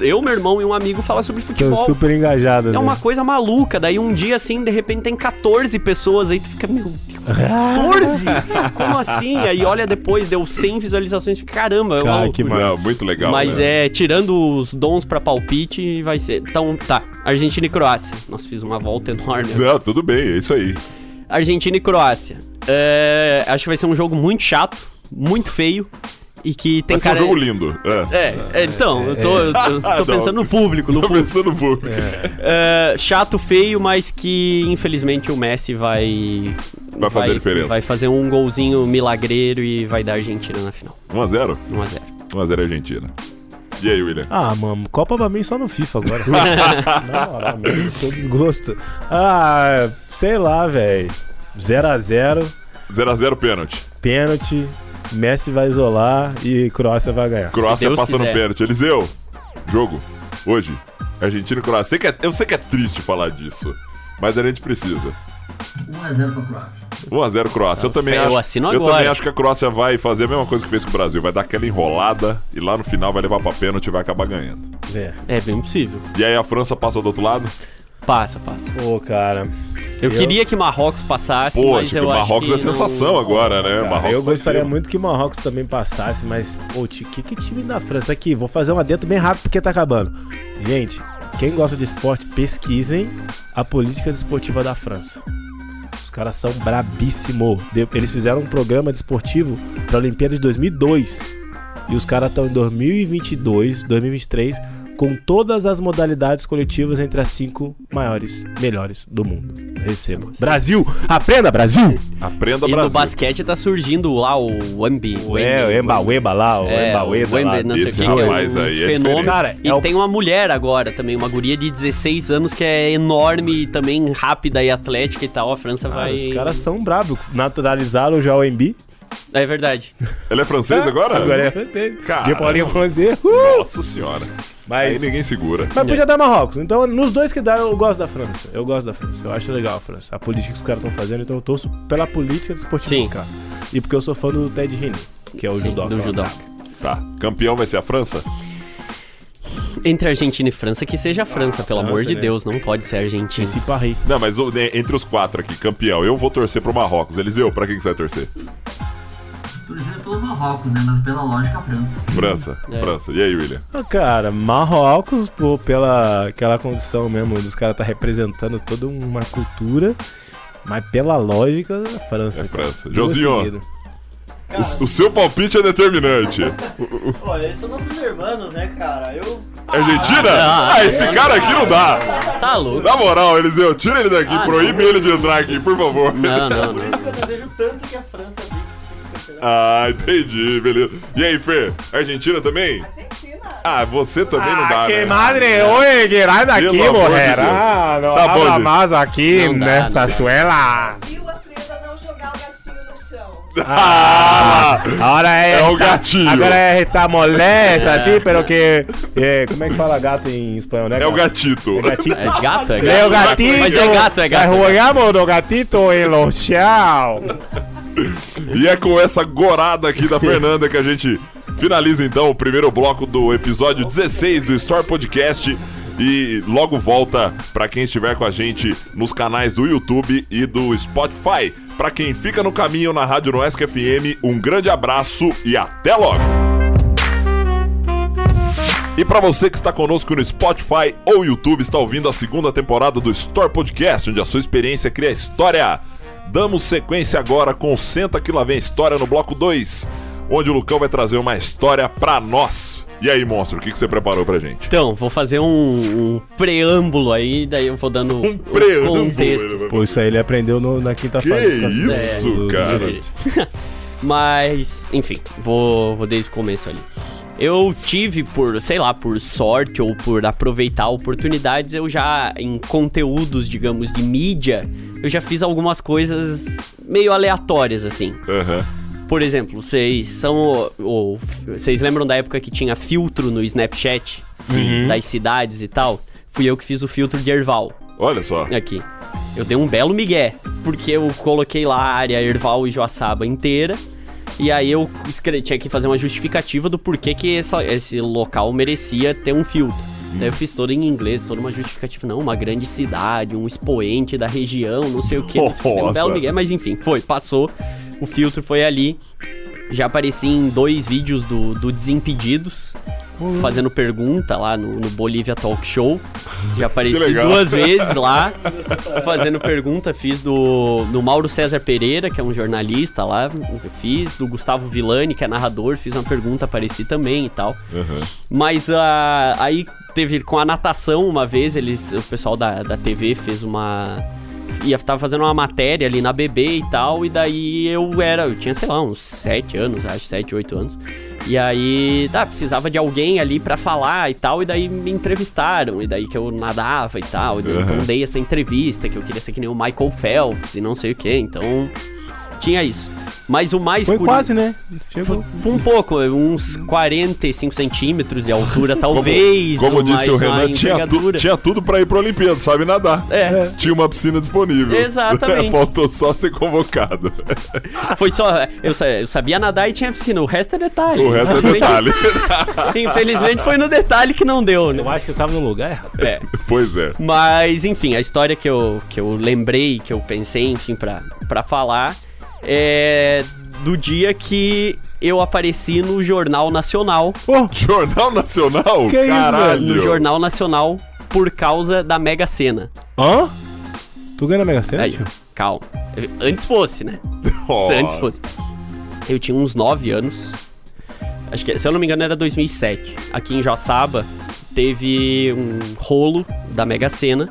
Eu, meu irmão e um amigo falar sobre futebol. Tô super engajado. É uma coisa maluca. Daí um dia, assim, de repente tem 14 pessoas, aí tu fica, meu Deus, 14? Como assim? Aí olha depois, deu 100 visualizações, caramba. Cara, que Não, muito legal. Mas né? tirando os dons pra palpite, vai ser. Então, tá, Argentina e Croácia. Nossa, fiz uma volta enorme. Não, tudo bem, é isso aí. Argentina e Croácia. Acho que vai ser um jogo muito chato, muito feio. E que tem Vai ser cara. um jogo lindo. Então, eu tô pensando no público. Tô pensando no público. Chato, feio, mas que infelizmente o Messi vai fazer a diferença. Vai fazer um golzinho milagreiro e vai dar a Argentina na final. 1x0? 1x0. 1x0 Argentina. E aí, William? Ah, mano, Copa pra mim só no FIFA agora. Na moral, mesmo, tô desgosto. Sei lá, velho. 0x0. 0x0 pênalti. Pênalti. Messi vai isolar e Croácia vai ganhar. Croácia Deus passa no quiser. pênalti. Eliseu, jogo, hoje, Argentina e Croácia. Eu sei que é triste falar disso, mas a gente precisa. 1x0 pra Croácia. 1x0 Croácia. Eu assino eu agora. também acho que a Croácia vai fazer a mesma coisa que fez com o Brasil. Vai dar aquela enrolada e lá no final vai levar pra pênalti e vai acabar ganhando. É bem possível. E aí a França passa do outro lado? Passa. Pô, cara. Eu queria que Marrocos passasse, Pô, mas tipo, eu acho Marrocos que é sensação agora, né? Cara, Marrocos eu vai gostaria ser- muito que Marrocos também passasse, mas, pô, que time da França? Aqui, vou fazer um adendo bem rápido porque tá acabando. Gente, quem gosta de esporte, pesquisem a política desportiva da França. Os caras são brabíssimos. Eles fizeram um programa desportivo pra Olimpíada de 2002. E os caras estão em 2022, 2023, com todas as modalidades coletivas entre as 5 melhores do mundo. Receba. Brasil! Aprenda, Brasil! Aprenda E no Brasil. basquete tá surgindo lá o Wemby. O Emba lá, o Emba o Ueda lá. Wemby, não sei o Esse que, que é rapaz um aí é fenômeno. diferente. Cara, E tem uma mulher agora também, uma guria de 16 anos que é enorme e também rápida e atlética e tal. A França Cara, vai... os caras são brabos. Naturalizaram já o Embi. É verdade. Ela é francesa agora? Agora é francês. Cara. De Paulinho francês. Nossa senhora. Aí Mas ninguém segura. podia dar Marrocos. Então, nos dois que dá, eu gosto da França. Eu acho legal a França. A política que os caras estão fazendo, então eu torço pela política desportiva Sim. dos caras. E porque eu sou fã do Ted Heaney, que é o judoca. do judoca. Tá. Campeão vai ser a França? Entre Argentina e França, que seja a França, pelo França, amor de né? Deus, não pode ser a Argentina. Esse Paris. Não, mas entre os 4 aqui, campeão, eu vou torcer pro Marrocos. Eliseu, pra quem que você vai torcer? Torcer pelo Marrocos, né? Mas pela lógica, a França. França. E aí, William? Cara, Marrocos, pô, pela aquela condição mesmo dos caras tá representando toda uma cultura, mas pela lógica, a França. É cara. França. Duas Josinho, seguidas. o seu palpite é determinante. Olha, eles são nossos irmãos, né, cara? Argentina? Esse cara aqui não dá. Tá louco. Na moral, Eliseu, tira ele daqui, proíbe ele de entrar aqui, por favor. Não. Por isso que eu desejo tanto que a França fique campeã. Ah, entendi, beleza. E aí, Fê? Argentina também? Argentina. Ah, você também não dá, né? oi, que sai daqui, Pelo amor de Deus. não Tá bom, gente. mais aqui Não dá, não dá. suela. Viu? Aprenda a não jogar o gatinho no chão. Ah! Agora É o gatinho. Agora está molesta, assim, pero que... como é que fala gato em espanhol, né? É o gatito. É gatito. É gato, é gato. É o gatito. Mas é gato, é gato. Jogamos no gatito em lo chão. E é com essa gorada aqui da Fernanda que a gente finaliza então o primeiro bloco do episódio 16 do Store Podcast. E logo volta pra quem estiver com a gente nos canais do YouTube e do Spotify. Pra quem fica no caminho na Rádio Noesc FM, um grande abraço e até logo! E pra você que está conosco no Spotify ou YouTube, está ouvindo a segunda temporada do Store Podcast, onde a sua experiência cria história. Damos sequência agora com Senta Que Lá Vem a História no bloco 2, onde o Lucão vai trazer uma história pra nós. E aí, monstro, o que você preparou pra gente? Então, vou fazer um preâmbulo aí, daí eu vou dando Um preâmbulo, contexto. Pô, isso aí ele aprendeu na quinta Que fase. isso, cara? Mas, enfim, vou desde o começo ali. Eu tive, por sorte ou por aproveitar oportunidades, eu já, em conteúdos, digamos, de mídia, eu já fiz algumas coisas meio aleatórias, assim. Aham. Por exemplo, vocês lembram da época que tinha filtro no Snapchat? Sim. Das cidades e tal? Fui eu que fiz o filtro de Erval. Olha só. Aqui. Eu dei um belo migué, porque eu coloquei lá a área Erval e Joaçaba inteira. E aí eu tinha que fazer uma justificativa do porquê que esse local merecia ter um filtro. Daí eu fiz todo em inglês, toda uma justificativa. Não, uma grande cidade, um expoente da região, não sei o que. Um belo migué, mas enfim, passou. O filtro foi ali. Já apareci em 2 vídeos do Desimpedidos, fazendo pergunta lá no Bolívia Talk Show. Já apareci 2 vezes lá, fazendo pergunta. Fiz do Mauro César Pereira, que é um jornalista lá. Fiz do Gustavo Villani, que é narrador. Fiz uma pergunta, apareci também e tal. Uhum. Mas aí teve com a natação uma vez, o pessoal da TV fez tava fazendo uma matéria ali na BB e tal, e daí eu tinha, sei lá, uns 7 anos, acho, 7, 8 anos. E aí, precisava de alguém ali pra falar e tal, e daí me entrevistaram, e daí que eu nadava e tal, e daí então dei essa entrevista, que eu queria ser que nem o Michael Phelps e não sei o que, então tinha isso. Mas o mais Foi quase, né? Chegou. Um pouco, uns 45 centímetros de altura, talvez. Como disse o Renan, envergadura. tinha tudo pra ir pro Olimpíada, sabe nadar. Tinha uma piscina disponível. Exatamente. Faltou só ser convocado. Foi só... Eu sabia nadar e tinha piscina, o resto é detalhe. O resto é detalhe. Infelizmente foi no detalhe que não deu, né? Eu acho que você tava no lugar errado. Pois é. Mas, enfim, a história que eu lembrei, que eu pensei, enfim, pra falar... É do dia que eu apareci no Jornal Nacional. Jornal Nacional? Que Caralho! No Jornal Nacional por causa da Mega Sena. Hã? Tu ganha na Mega Sena, Aí, tio? calma. Antes fosse, né? Antes fosse. Eu tinha uns 9 anos. Acho que, se eu não me engano, era 2007. Aqui em Joaçaba teve um rolo da Mega Sena,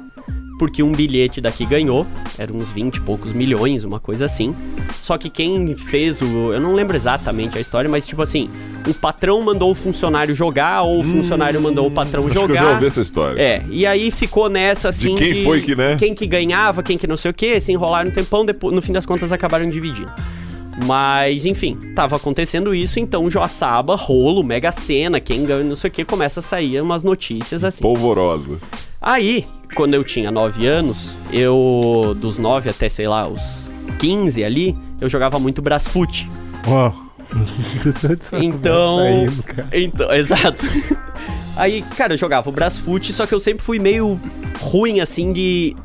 porque um bilhete daqui ganhou, eram uns 20 e poucos milhões, uma coisa assim. Só que quem fez eu não lembro exatamente a história, mas tipo assim, o patrão mandou o funcionário jogar, ou o funcionário mandou o patrão jogar. Acho que eu já ouvi essa história. E aí ficou nessa assim de quem foi que, né? Quem que ganhava, quem que não sei o que, se enrolaram um tempão, depois, no fim das contas acabaram dividindo. Mas, enfim, tava acontecendo isso, então Joaçaba, rolo, Mega Sena, quem ganha, não sei o que, começa a sair umas notícias assim. Polvorosa. Aí, quando eu tinha 9 anos, dos 9 até, sei lá, os 15 ali, eu jogava muito Brasfoot. Ó. Então, exato. Aí, cara, eu jogava o Brasfoot, só que eu sempre fui meio ruim, assim, de,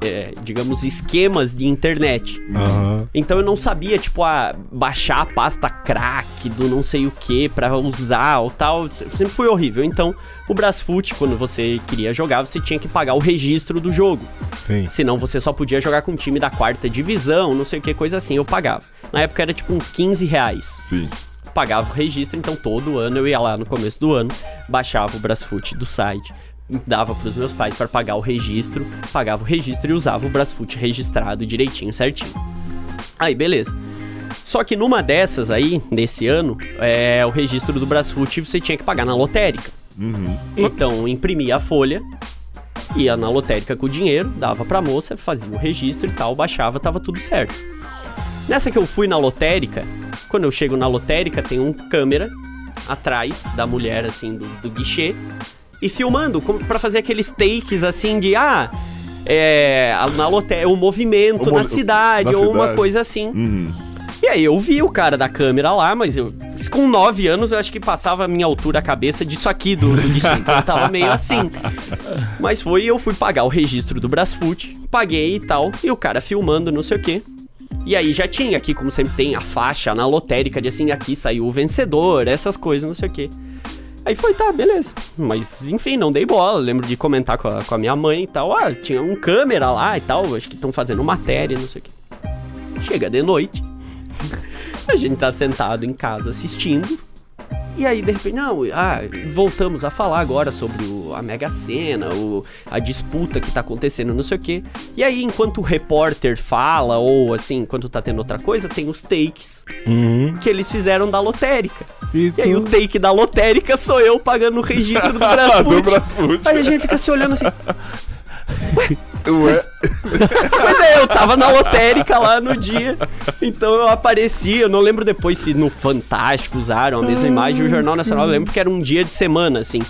digamos, esquemas de internet. Uhum. Então eu não sabia, tipo, baixar a pasta crack do não sei o que pra usar ou tal. Sempre foi horrível. Então, o Brasfoot, quando você queria jogar, você tinha que pagar o registro do jogo. Sim. Senão você só podia jogar com um time da 4ª divisão, não sei o que, coisa assim, eu pagava. Na época era tipo uns R$15. Sim. Pagava o registro, então todo ano eu ia lá no começo do ano, baixava o Brasfoot do site, dava pros meus pais para pagar o registro, pagava o registro e usava o Brasfoot registrado direitinho, certinho. Aí, beleza. Só que numa dessas aí, nesse ano, o registro do Brasfoot você tinha que pagar na lotérica. Uhum. Então, imprimia a folha, ia na lotérica com o dinheiro, dava pra moça, fazia o registro e tal, baixava, tava tudo certo. Nessa que eu fui na lotérica, quando eu chego na lotérica, tem um câmera atrás da mulher, assim, do guichê, e filmando, pra fazer aqueles takes, assim, de, na lotérica, o movimento na cidade, ou uma coisa assim. Uhum. E aí eu vi o cara da câmera lá, mas com 9 anos eu acho que passava a minha altura a cabeça disso aqui do guichê, então eu tava meio assim. Mas eu fui pagar o registro do Brasfoot, paguei e tal, e o cara filmando, não sei o quê. E aí já tinha aqui, como sempre tem, a faixa na lotérica de assim, aqui saiu o vencedor, essas coisas, não sei o quê. Aí foi, tá, beleza. Mas, enfim, não dei bola. Lembro de comentar com a minha mãe e tal. Tinha um câmera lá e tal, acho que estão fazendo matéria, não sei o quê. Chega de noite, a gente tá sentado em casa assistindo. E aí, de repente, voltamos a falar agora sobre a Mega Sena, a disputa que tá acontecendo, não sei o quê. E aí, enquanto o repórter fala, ou assim, enquanto tá tendo outra coisa, tem os takes que eles fizeram da lotérica. E aí, o take da lotérica sou eu pagando o registro do Brasfoot. Aí a gente fica se olhando assim... Ué? Mas eu tava na lotérica lá no dia, então eu apareci, eu não lembro depois se no Fantástico usaram a mesma imagem, o Jornal Nacional, eu lembro que era um dia de semana, assim.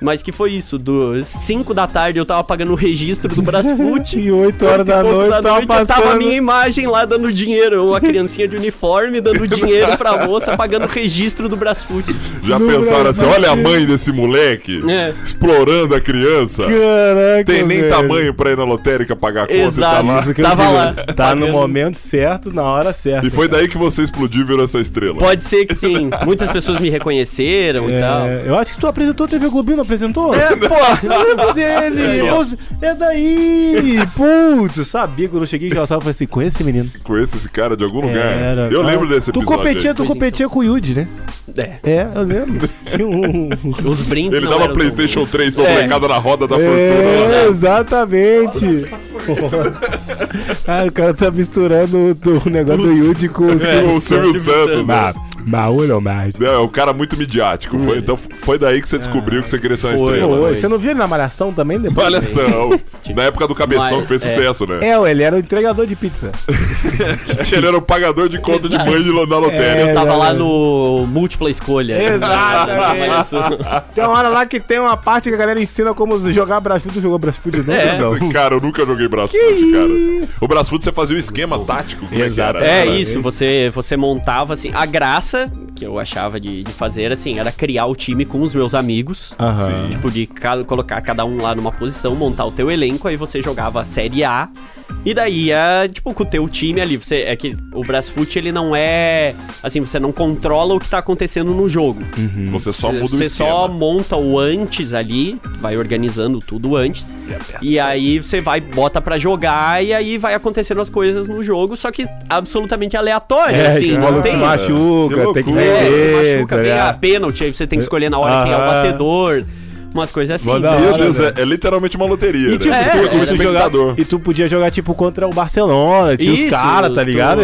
Mas que foi isso, dos 5 da tarde eu tava pagando o registro do Brasfoot e 8 horas da noite eu tava a minha imagem lá dando dinheiro, uma criancinha de uniforme dando dinheiro pra moça pagando o registro do Brasfoot. Já pensaram assim, olha a mãe desse moleque explorando a criança. Caraca, tem nem tamanho pra ir na lotérica pagar a conta. Exato, e tava lá. Tá no momento certo, na hora certa. E foi daí que você explodiu e virou essa estrela. Pode ser que sim, muitas pessoas me reconheceram e tal. Eu acho que tu apresentou a TV Globinho, apresentou? Pô, eu lembro dele. É daí. Putz, eu sabia quando eu cheguei em Joaçaba, eu falei assim, conhece esse menino? Conheço esse cara de algum lugar. Eu lembro desse episódio. Tu competia com o Yuji, né? Eu lembro. Os brindes. Ele dava PlayStation 3 pra molecada na roda da fortuna. Exatamente. O cara tá misturando o negócio do Yuji com o Silvio Santos. Não mais. É um cara muito midiático. Então foi daí que você descobriu que você queria ser uma estrela. Você não viu ele na Malhação também? Depois? Malhação. Na época do Cabeção, que fez sucesso, né? Ele era o entregador de pizza. Ele era o pagador de conta de mãe na lotérica. Eu tava lá no Múltipla Escolha. Exatamente. Tem uma hora lá que tem uma parte que a galera ensina como jogar Brasfoot. Tu jogou Brasfoot não? Cara, eu nunca joguei Brasfoot, cara. O Brasfoot você fazia um esquema tático. Exato. Isso, você montava assim. A graça que eu achava de fazer, assim, era criar o time com os meus amigos. Tipo, de colocar cada um lá numa posição, montar o teu elenco, aí você jogava a Série A. E daí, tipo, com o teu time ali, que o Brasfoot, ele não é... Assim, você não controla o que tá acontecendo no jogo. Você só muda o esquema. Você só monta o antes ali, vai organizando tudo antes. E aí você bota pra jogar e aí vai acontecendo as coisas no jogo, só que absolutamente aleatório, assim. Não tem... machuca, tem que ver. Se machuca, vem a pênalti, aí você tem que escolher na hora quem é o batedor. Umas coisas assim. Meu Deus, é literalmente uma loteria. E tipo, e tu podia jogar tipo contra o Barcelona, tinha os caras, tá ligado?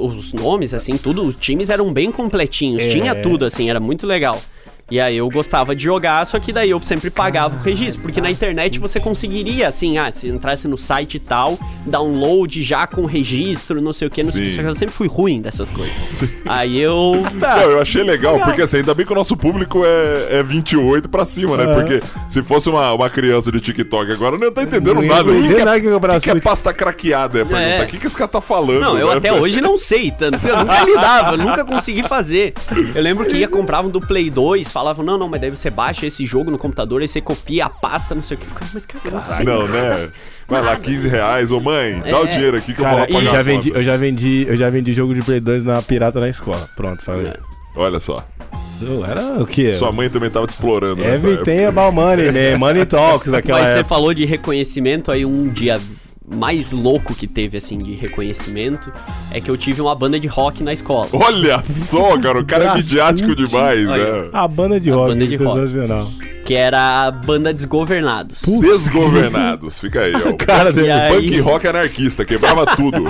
Os nomes, assim, tudo, os times eram bem completinhos, tinha tudo, assim, era muito legal. E aí eu gostava de jogar, só que daí eu sempre pagava o registro, porque na internet você conseguiria, assim, se entrasse no site e tal, download já com registro, não sei o que, não sei o que, eu sempre fui ruim dessas coisas. Sim. Aí eu... eu achei legal, porque assim, ainda bem que o nosso público é 28 pra cima, né? Porque se fosse uma criança de TikTok agora, eu não ia estar entendendo nada. O que é pasta craqueada? O que esse cara tá falando? Não, eu até hoje não sei, tanto eu nunca lidava, eu nunca consegui fazer. Eu lembro que comprava um do Play 2, falavam, não, mas daí você baixa esse jogo no computador, aí você copia a pasta, não sei o que. Ficava, mas cara, eu não sei. Não, né? Vai lá, R$15, ô mãe, dá o dinheiro aqui que eu vou lá pagar eu já vendi jogo de Play 2 na pirata na escola. Pronto, falei. Olha só. Era o quê? Sua mãe também tava te explorando nessa época. Everything about money, né? Money talks daquela época. Mas você falou de reconhecimento, aí um dia mais louco que teve, assim, de reconhecimento é que eu tive uma banda de rock na escola. Olha só, cara, o cara é midiático demais, né? A banda de rock, sensacional. Que era a banda Desgovernados. Desgovernados, fica aí, ó. Cara punk rock anarquista, quebrava tudo.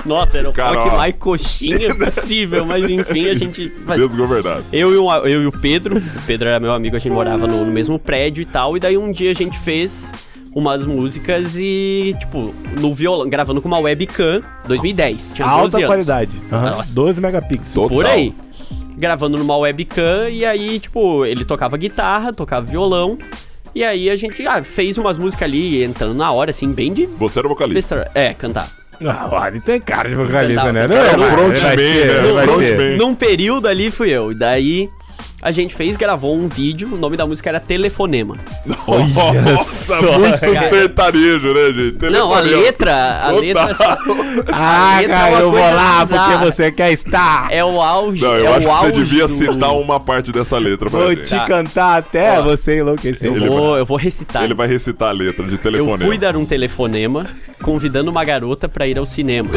Nossa, era o rock mais coxinha possível, mas enfim, a gente... Desgovernados. Eu e o Pedro era meu amigo, a gente morava no mesmo prédio e tal, e daí um dia a gente fez umas músicas e, tipo, no violão, gravando com uma webcam, 2010, tinha 12 anos. Alta qualidade, 12 megapixels. Total. Por aí. Gravando numa webcam, e aí, tipo, ele tocava guitarra, tocava violão, e aí a gente fez umas músicas ali, entrando na hora, assim, bem de... Você era vocalista? Cantar. Ele tem cara de vocalista, né? Frontman. Num período ali fui eu, e daí... A gente gravou um vídeo, o nome da música era Telefonema. Nossa, muito sertanejo, né, gente? Telefonema. Não, a letra cara, eu vou lá porque você quer estar. É o auge. Não, eu acho que você devia citar uma parte dessa letra pra gente. Vou te cantar até você enlouquecer. Eu vou recitar. Ele vai recitar a letra de Telefonema. Eu fui dar um telefonema, convidando uma garota pra ir ao cinema.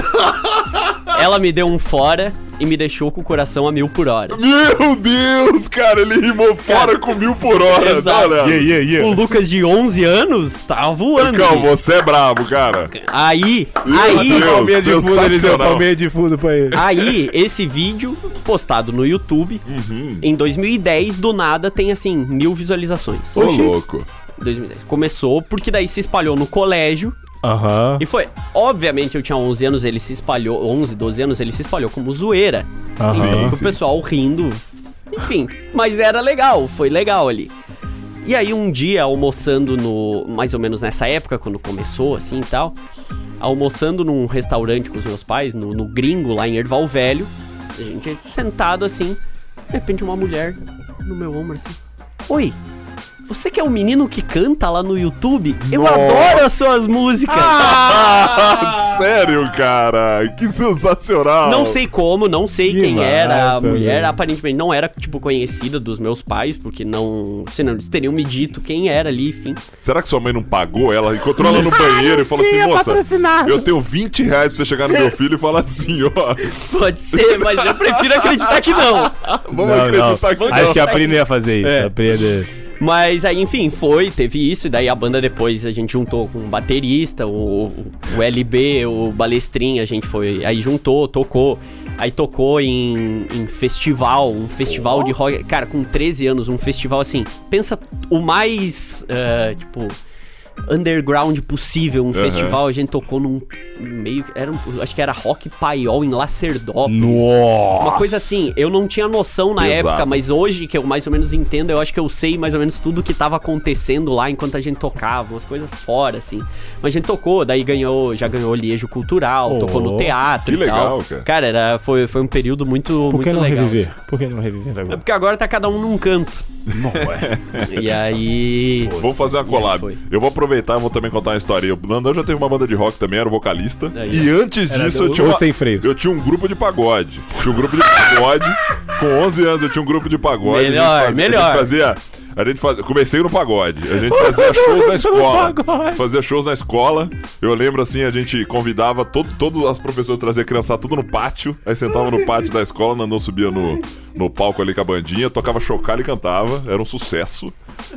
Ela me deu um fora e me deixou com o coração a 1000 por hora. Meu Deus, cara, ele rimou fora com 1000 por hora. Exato. Tá olhando? O Lucas de 11 anos tava voando. Calma, você é bravo, cara. Aí, Palminha de fundo, eles deu sensacional. palminha de fundo pra ele. aí, esse vídeo postado no YouTube, em 2010, do nada, tem assim, 1000 visualizações. Ô, louco. 2010. Começou, porque daí se espalhou no colégio. Aham. E foi, obviamente eu tinha 11 anos, ele se espalhou, 11, 12 anos, ele se espalhou como zoeira. Aham. O pessoal rindo, enfim, mas era legal, foi legal ali. E aí um dia, almoçando mais ou menos nessa época, quando começou assim e tal, almoçando num restaurante com os meus pais, no Gringo, lá em Erval Velho, a gente sentado assim, de repente uma mulher no meu ombro assim, oi, você que é o menino que canta lá no YouTube? Eu adoro as suas músicas! Sério, cara? Que sensacional. Não sei como, não sei Que quem era a massa, mulher. velho. Aparentemente não era, tipo, conhecida dos meus pais, porque não... Senão eles teriam me dito quem era ali, enfim. Será que sua mãe não pagou ela? Encontrou ela no banheiro e falou assim, moça, eu tenho 20 reais pra você chegar no meu filho e falar assim, ó. Pode ser, mas eu prefiro acreditar que não. Vamos acreditar que Acho não. que a Pri não ia fazer isso. É. A Pri ia... Mas aí, enfim, teve isso, e daí a banda depois a gente juntou com o baterista, o LB, o Balestrin, a gente foi, aí juntou, tocou, aí tocou em festival, um festival de rock, cara, com 13 anos, um festival assim, pensa o mais, tipo, underground possível, um festival, a gente tocou num meio, acho que era Rock Paiol em Lacerdópolis. Nossa! Uma coisa assim, eu não tinha noção na Pesado. época, mas hoje que eu mais ou menos entendo, eu acho que eu sei mais ou menos tudo que tava acontecendo lá enquanto a gente tocava, umas coisas fora, assim. Mas a gente tocou, daí já ganhou Liejo Cultural, tocou no teatro que e tal. legal, cara. Cara, foi um período muito, Por que muito não legal. reviver? assim. Por que não reviver É agora? porque agora tá cada um num canto. Não é. E aí... Vamos fazer uma E aí collab. foi. Eu vou aproveitar e vou também contar uma história. O Nandão já teve uma banda de rock também, era o vocalista. Aí, E antes disso, eu tinha Ou sem freios. eu tinha um grupo de pagode. Tinha um grupo de pagode. Com 11 anos eu tinha um grupo de pagode. Melhor. A gente fazia. Comecei no pagode. A gente fazia shows na escola. pagode. Fazia shows na escola. Eu lembro assim, a gente convidava todas as professoras, trazia criançada tudo no pátio. Aí sentava no pátio da escola, o Nandão subia no palco ali com a bandinha, tocava chocalho e cantava. Era um sucesso.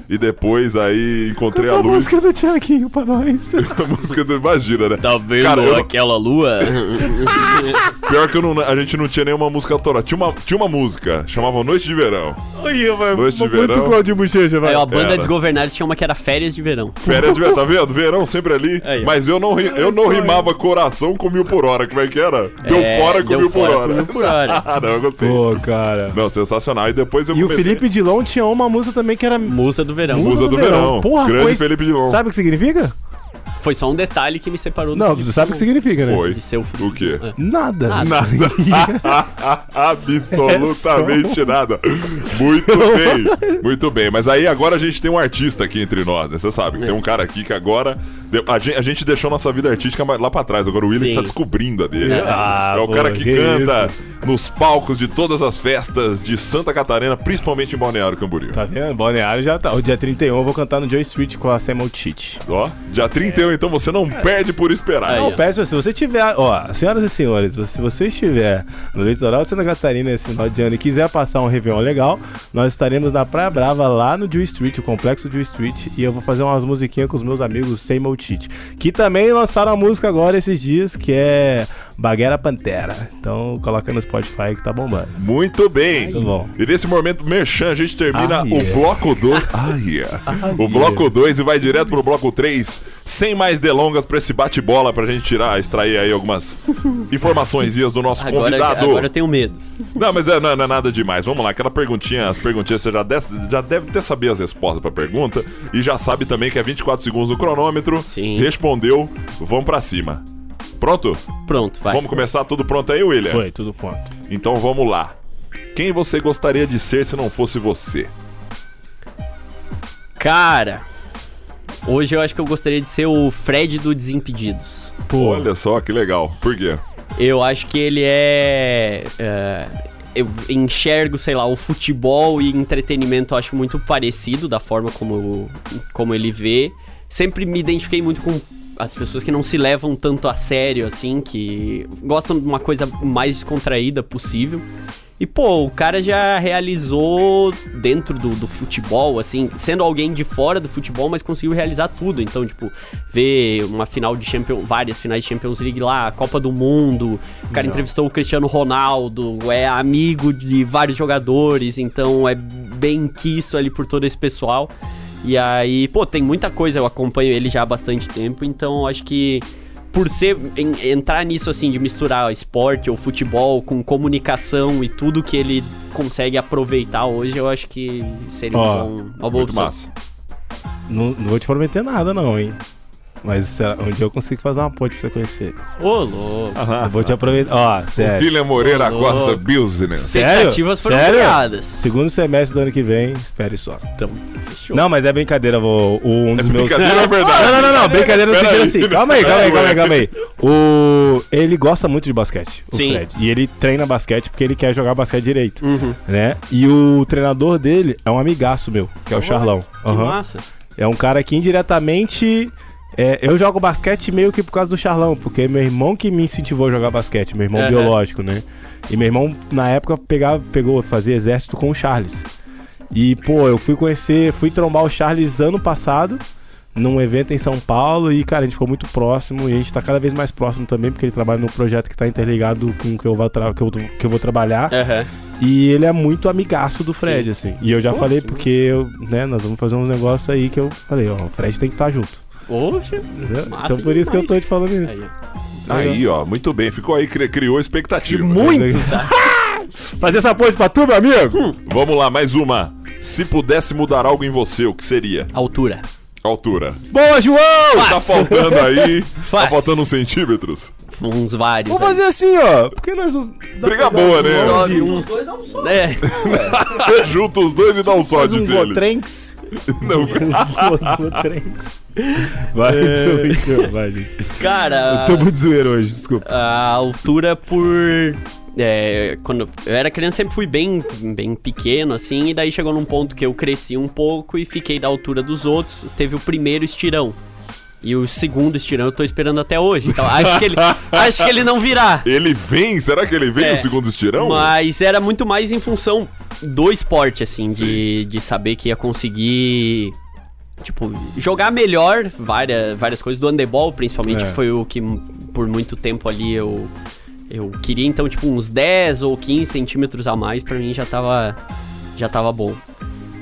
E depois aí encontrei a A Luz. música do Thiaguinho pra nós. A música do Imagina, né? Tá vendo Cara, eu não- aquela lua? Pior que a gente não tinha nenhuma música autoral. Tinha uma música, chamava Noite de Verão. Olha, vai. Noite de Muito verão. Claudinho Bochecha, vai. Aí a banda Era. Desgovernados tinha uma que era Férias de Verão. Férias de verão, tá vendo? Verão sempre ali. Aí, ó. Mas eu não rimava coração com 1000 por hora. Como é que era? Deu fora com 1000 por hora. 1000 por hora. Ah, não, eu gostei. Pô, cara. Não, sensacional. E depois eu E o comecei... Felipe Dilon tinha uma música também que era... Musa do Verão. Musa do Verão. Porra, Grande Felipe Dilon. Sabe o que significa? Foi só um detalhe que me separou do Não, Felipe sabe o que Dilon. significa, né? Foi. De ser o Felipe O quê? Dilon. É. Nada. Nada. Absolutamente nada. Muito bem. Mas aí agora a gente tem um artista aqui entre nós, né? Você sabe, que tem um cara aqui que agora... A gente deixou nossa vida artística lá pra trás. Agora o William Sim. está descobrindo a dele. Ah, É o pô, cara que que canta nos palcos de todas as festas de Santa Catarina, principalmente em Balneário Camboriú. Tá vendo? Balneário já tá. O dia 31 eu vou cantar no Joy Street com a Samuel Tite. Ó, dia 31, então você não perde por esperar. Aí, Não, ó. peço, se você tiver, ó, senhoras e senhores, se você estiver no litoral de Santa Catarina esse final de ano e quiser passar um Réveillon legal, nós estaremos na Praia Brava, lá no Joy Street, o complexo Joy Street, e eu vou fazer umas musiquinhas com os meus amigos Samuel Tite, que também lançaram a música agora esses dias, que é Baguera Pantera. Então coloca no Spotify que tá bombando. Muito bem. Tá bom. E nesse momento, merchan, a gente termina Ah, o yeah. bloco 2. O bloco 2 e vai direto pro bloco 3, sem mais delongas pra esse bate-bola, pra gente extrair aí algumas informações do nosso convidado. Agora eu tenho medo. Não, mas não é nada demais. Vamos lá, aquela perguntinha, as perguntinhas, você já deve até saber as respostas pra pergunta. E já sabe também que é 24 segundos no cronômetro. Sim. Respondeu, vamos pra cima. Pronto? Pronto, vai. Vamos começar tudo pronto aí, William? Foi, tudo pronto. Então vamos lá. Quem você gostaria de ser se não fosse você? Cara, hoje eu acho que eu gostaria de ser o Fred do Desimpedidos. Pô, Olha só que legal. Por quê? Eu acho que ele eu enxergo, sei lá, o futebol e entretenimento eu acho muito parecido da forma como ele vê. Sempre me identifiquei muito com as pessoas que não se levam tanto a sério, assim, que gostam de uma coisa mais descontraída possível. E, pô, o cara já realizou dentro do futebol, assim, sendo alguém de fora do futebol, mas conseguiu realizar tudo. Então, tipo, ver uma final de várias finais de Champions League lá, a Copa do Mundo, o cara entrevistou o Cristiano Ronaldo, é amigo de vários jogadores, então é bem quisto ali por todo esse pessoal. E aí, pô, tem muita coisa, eu acompanho ele já há bastante tempo, então acho que por entrar nisso, assim, de misturar esporte ou futebol com comunicação e tudo que ele consegue aproveitar hoje, eu acho que seria uma boa opção. Massa. Não vou te prometer nada, não, hein? Mas um dia eu consigo fazer uma ponte pra você conhecer. Ô, louco. Eu vou te aproveitar. Ó, sério. William Moreira Costa Business. Expectativas foram criadas. Segundo semestre do ano que vem, espere só. Então, fechou. Não, mas é brincadeira, um dos meus... Brincadeira é verdade. Não, brincadeira no sentido assim. Calma aí. Ele gosta muito de basquete, o Sim. Fred. E ele treina basquete porque ele quer jogar basquete direito, né? E o treinador dele é um amigaço meu, que é o Charlão. Que massa. É um cara que indiretamente... eu jogo basquete meio que por causa do Charlão, porque meu irmão que me incentivou a jogar basquete, meu irmão biológico, né? E meu irmão, na época, fazia exército com o Charles. E, pô, eu fui trombar o Charles ano passado, num evento em São Paulo, e, cara, a gente ficou muito próximo, e a gente tá cada vez mais próximo também, porque ele trabalha num projeto que tá interligado com o que eu vou trabalhar. E ele é muito amigaço do Fred, assim. E eu já falei, porque nós vamos fazer uns negócios aí que eu falei, ó, o Fred tem que estar junto. Poxa, então por isso que eu tô te falando isso. Aí, ó, muito bem. Ficou aí, criou expectativa. Muito! Fazer essa ponte pra tu, meu amigo? Vamos lá, mais uma. Se pudesse mudar algo em você, o que seria? Altura. Altura. Boa, João! Tá faltando aí. Tá Fácil. faltando uns centímetros. Uns vários. Vamos fazer assim, ó. Porque nós... Briga boa, né? Sobe Os dois dão um só. Junta os dois e dá um só, Faz um diz ele. Gotrenks. Não. Gotrenks. Vai, tô brincando, vai, gente. Cara, Eu tô muito zoeiro hoje, desculpa. a altura por... quando eu era criança sempre fui bem pequeno, assim, e daí chegou num ponto que eu cresci um pouco e fiquei da altura dos outros. Teve o primeiro estirão. E o segundo estirão eu tô esperando até hoje. Então acho que ele não virá. Ele vem? Será que ele vem no segundo estirão? Mas era muito mais em função do esporte, assim, de saber que ia conseguir, tipo, jogar melhor várias coisas. Do handebol, principalmente, que foi o que por muito tempo ali eu queria. Então, tipo, uns 10 ou 15 centímetros a mais pra mim já tava bom.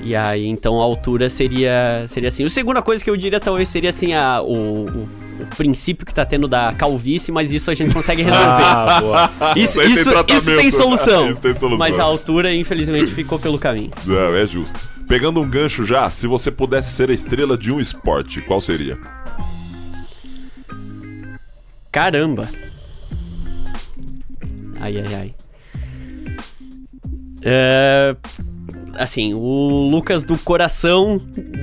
E aí, então, a altura seria assim. A segunda coisa que eu diria, talvez, seria assim, o princípio que tá tendo da calvície, mas isso a gente consegue resolver. Boa. Isso tem solução. Isso tem solução. Mas a altura, infelizmente, ficou pelo caminho. Não, é justo. Pegando um gancho já, se você pudesse ser a estrela de um esporte, qual seria? Caramba. Ai. Assim, o Lucas do coração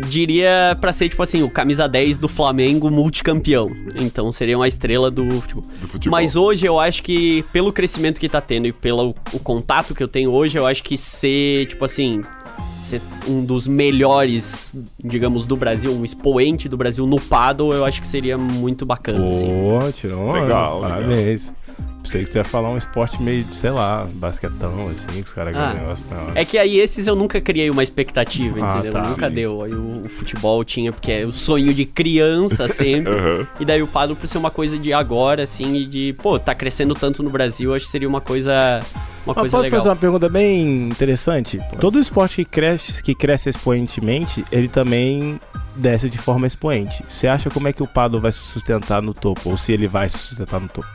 diria pra ser, tipo assim, o camisa 10 do Flamengo multicampeão. Então seria uma estrela do futebol. Mas hoje eu acho que, pelo crescimento que tá tendo e pelo o contato que eu tenho hoje, eu acho que ser, tipo assim, ser um dos melhores, digamos, do Brasil, um expoente do Brasil no paddle, eu acho que seria muito bacana, assim. Pô, tirou. Legal, parabéns. Pensei que tu ia falar um esporte meio, sei lá, basquetão, assim, que os caras ganham negócio. É que aí esses eu nunca criei uma expectativa, entendeu? Tá. Nunca deu. Aí o futebol tinha, porque é o sonho de criança sempre. E daí o paddle por ser uma coisa de agora, assim, e de, pô, tá crescendo tanto no Brasil, acho que seria uma coisa Posso legal. fazer uma pergunta bem interessante? Todo esporte que cresce expoentemente, ele também desce de forma expoente. Você acha como é que o paddle vai se sustentar no topo? Ou se ele vai se sustentar no topo?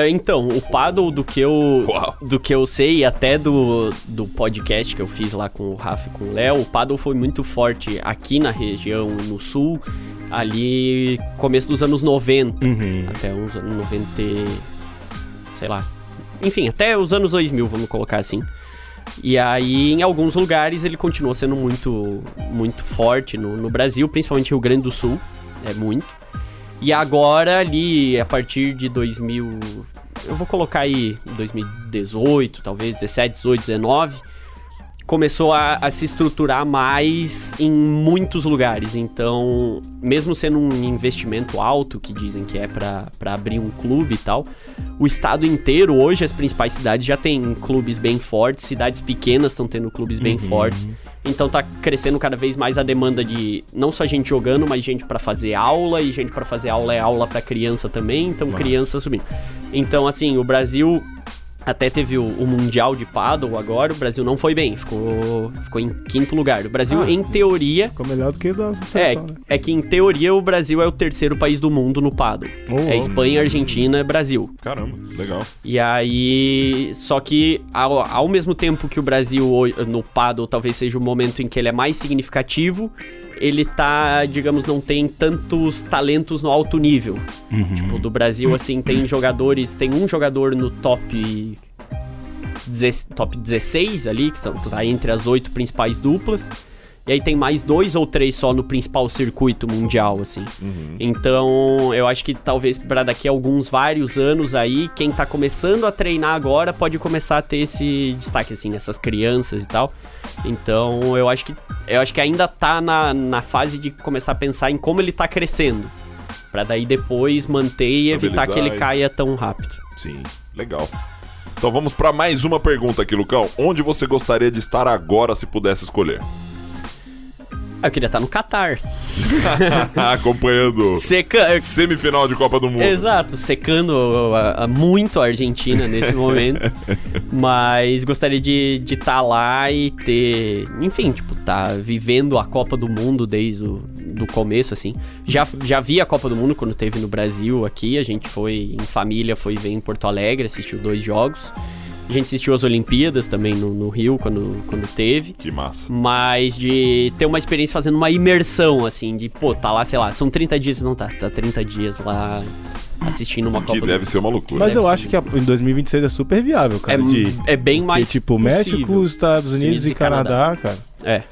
Então, o paddle do que eu sei, e até do podcast que eu fiz lá com o Rafa e com o Léo, o paddle foi muito forte aqui na região, no sul, ali começo dos anos 90, até uns anos 90, sei lá. Enfim, até os anos 2000, vamos colocar assim. E aí, em alguns lugares, ele continua sendo muito, muito forte no Brasil, principalmente Rio Grande do Sul, muito. E agora, ali, a partir de 2000, eu vou colocar aí 2018, talvez, 17, 18, 19, começou a se estruturar mais em muitos lugares. Então, mesmo sendo um investimento alto, que dizem que é pra abrir um clube e tal, o estado inteiro, hoje, as principais cidades já tem clubes bem fortes, cidades pequenas estão tendo clubes bem fortes. Então tá crescendo cada vez mais a demanda de não só gente jogando, mas gente pra fazer aula, e gente pra fazer aula é aula pra criança também, então criança subindo. Então, assim, o Brasil... Até teve o Mundial de Paddle agora, o Brasil não foi bem, ficou em 5º lugar. O Brasil, em teoria... Ficou melhor do que da seleção, né? É que em teoria o Brasil é o 3º país do mundo no Paddle. É Espanha, Argentina, Brasil. Caramba, legal. E aí... Só que ao mesmo tempo que o Brasil no Paddle talvez seja o momento em que ele é mais significativo, ele tá, digamos, não tem tantos talentos no alto nível. Tipo, do Brasil, assim, tem um jogador no top 16 ali, que tá entre as 8 principais duplas, e aí tem mais 2 ou 3 só no principal circuito mundial, assim. Então, eu acho que talvez pra daqui a vários anos aí, quem tá começando a treinar agora pode começar a ter esse destaque, assim, essas crianças e tal. Então, eu acho que ainda tá na fase de começar a pensar em como ele tá crescendo, pra daí depois manter e evitar que ele caia tão rápido. Sim, legal. Então vamos pra mais uma pergunta aqui, Lucão. Onde você gostaria de estar agora se pudesse escolher? Eu queria estar no Catar. Acompanhando semifinal de Copa do Mundo. Exato, secando muito a Argentina nesse momento. Mas gostaria de estar lá e ter... Enfim, tipo, tá vivendo a Copa do Mundo desde do começo, assim. Já vi a Copa do Mundo quando teve no Brasil aqui. A gente foi em família, foi ver em Porto Alegre, assistiu 2 jogos. A gente assistiu as Olimpíadas também no Rio, quando teve. Que massa. Mas de ter uma experiência fazendo uma imersão, assim, de, pô, tá lá, sei lá, são 30 dias, não tá 30 dias lá assistindo uma Copa do Mundo. Que deve ser uma loucura. Mas eu acho que em 2026 é super viável, cara. É bem mais tipo, possível. México, Estados Unidos e Canadá, cara. É.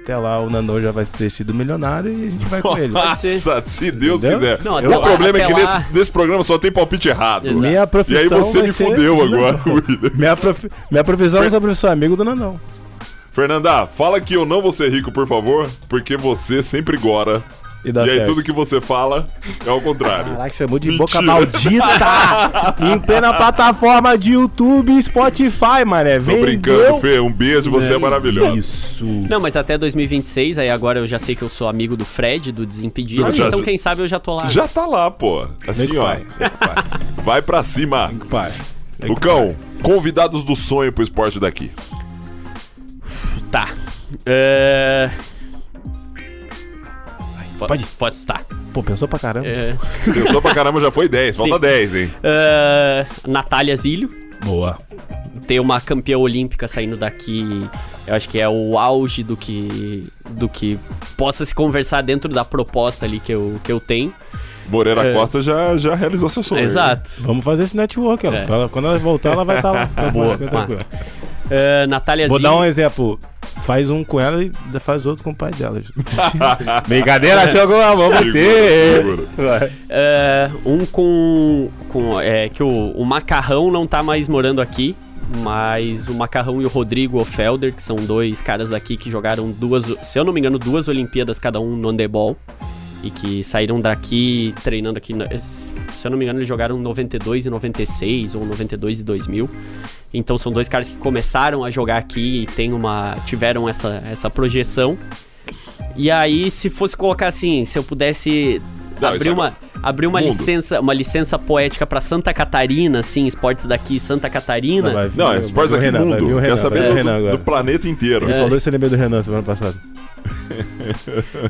Até lá o Nandão já vai ter sido milionário e a gente vai com ele. Nossa, se Deus Entendeu? quiser. Não, O problema é que lá... nesse programa só tem palpite errado. Exato. Minha profissão e aí você me fudeu agora, William. Minha profissão é ser professor amigo do Nandão. Fernanda, fala que eu não vou ser rico, por favor, porque você sempre gora. E aí certo. Tudo que você fala é ao contrário. Caraca, chamou de boca maldita! Em plena plataforma de YouTube e Spotify, mané. Tô brincando, Fê. Um beijo, você é maravilhoso. Isso. Não, mas até 2026, aí agora eu já sei que eu sou amigo do Fred, do Desimpedido, então quem sabe eu já tô lá. Já tá lá, pô. Assim, ó. Vai pra cima. Lucão, convidados do sonho pro esporte daqui. Tá. Pode estar. Pô, pensou pra caramba. Pensou pra caramba, já foi 10. Falta 10, hein? Natália Zílio. Boa. Ter uma campeã olímpica saindo daqui, eu acho que é o auge do que possa se conversar dentro da proposta ali que eu tenho. Moreira Costa já realizou seu sonho. Exato. Né? Vamos fazer esse network, quando ela voltar, ela vai estar lá. Boa. Natália Vou Zílio. dar um exemplo. Faz um com ela e faz outro com o pai dela. Brincadeira, achou alguma mão você. Que o Macarrão não tá mais morando aqui, mas o Macarrão e o Rodrigo Ofelder, que são 2 caras daqui que jogaram se eu não me engano, 2 Olimpíadas cada um no handebol. E que saíram daqui treinando aqui. Se eu não me engano, eles jogaram 92 e 96, ou 92 e 2000. Então são 2 caras que começaram a jogar aqui e tiveram essa projeção. E aí, se fosse colocar assim, se eu pudesse abrir uma licença poética pra Santa Catarina, assim, esportes daqui, Santa Catarina. Esportes daqui mundo. Quer saber do planeta inteiro. Ele falou isso, eu lembrei do Renan semana passada.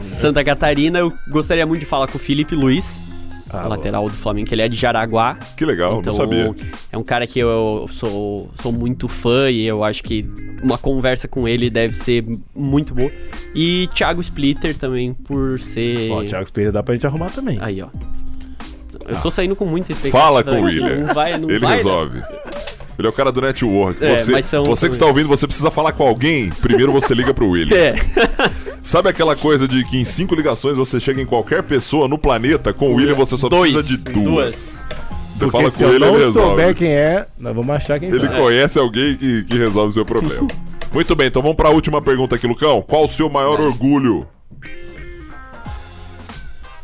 Santa Catarina, eu gostaria muito de falar com o Felipe Luiz, lateral do Flamengo, que ele é de Jaraguá. Que legal, então, não sabia. É um cara que eu sou muito fã e eu acho que uma conversa com ele deve ser muito boa. E Thiago Splitter também, por ser... Thiago Splitter dá pra gente arrumar também. Aí, ó. Eu tô saindo com muita expectativa. Fala com o William. Ele resolve. Ele é o cara do network. Você que está ouvindo, você precisa falar com alguém, primeiro você liga pro William. Sabe aquela coisa de que em 5 ligações você chega em qualquer pessoa no planeta, com o William você só precisa de 2. Você fala com ele, ele resolve. Se eu souber quem é, nós vamos achar quem ele conhece alguém que resolve o seu problema. Muito bem, então vamos pra última pergunta aqui, Lucão. Qual o seu maior orgulho?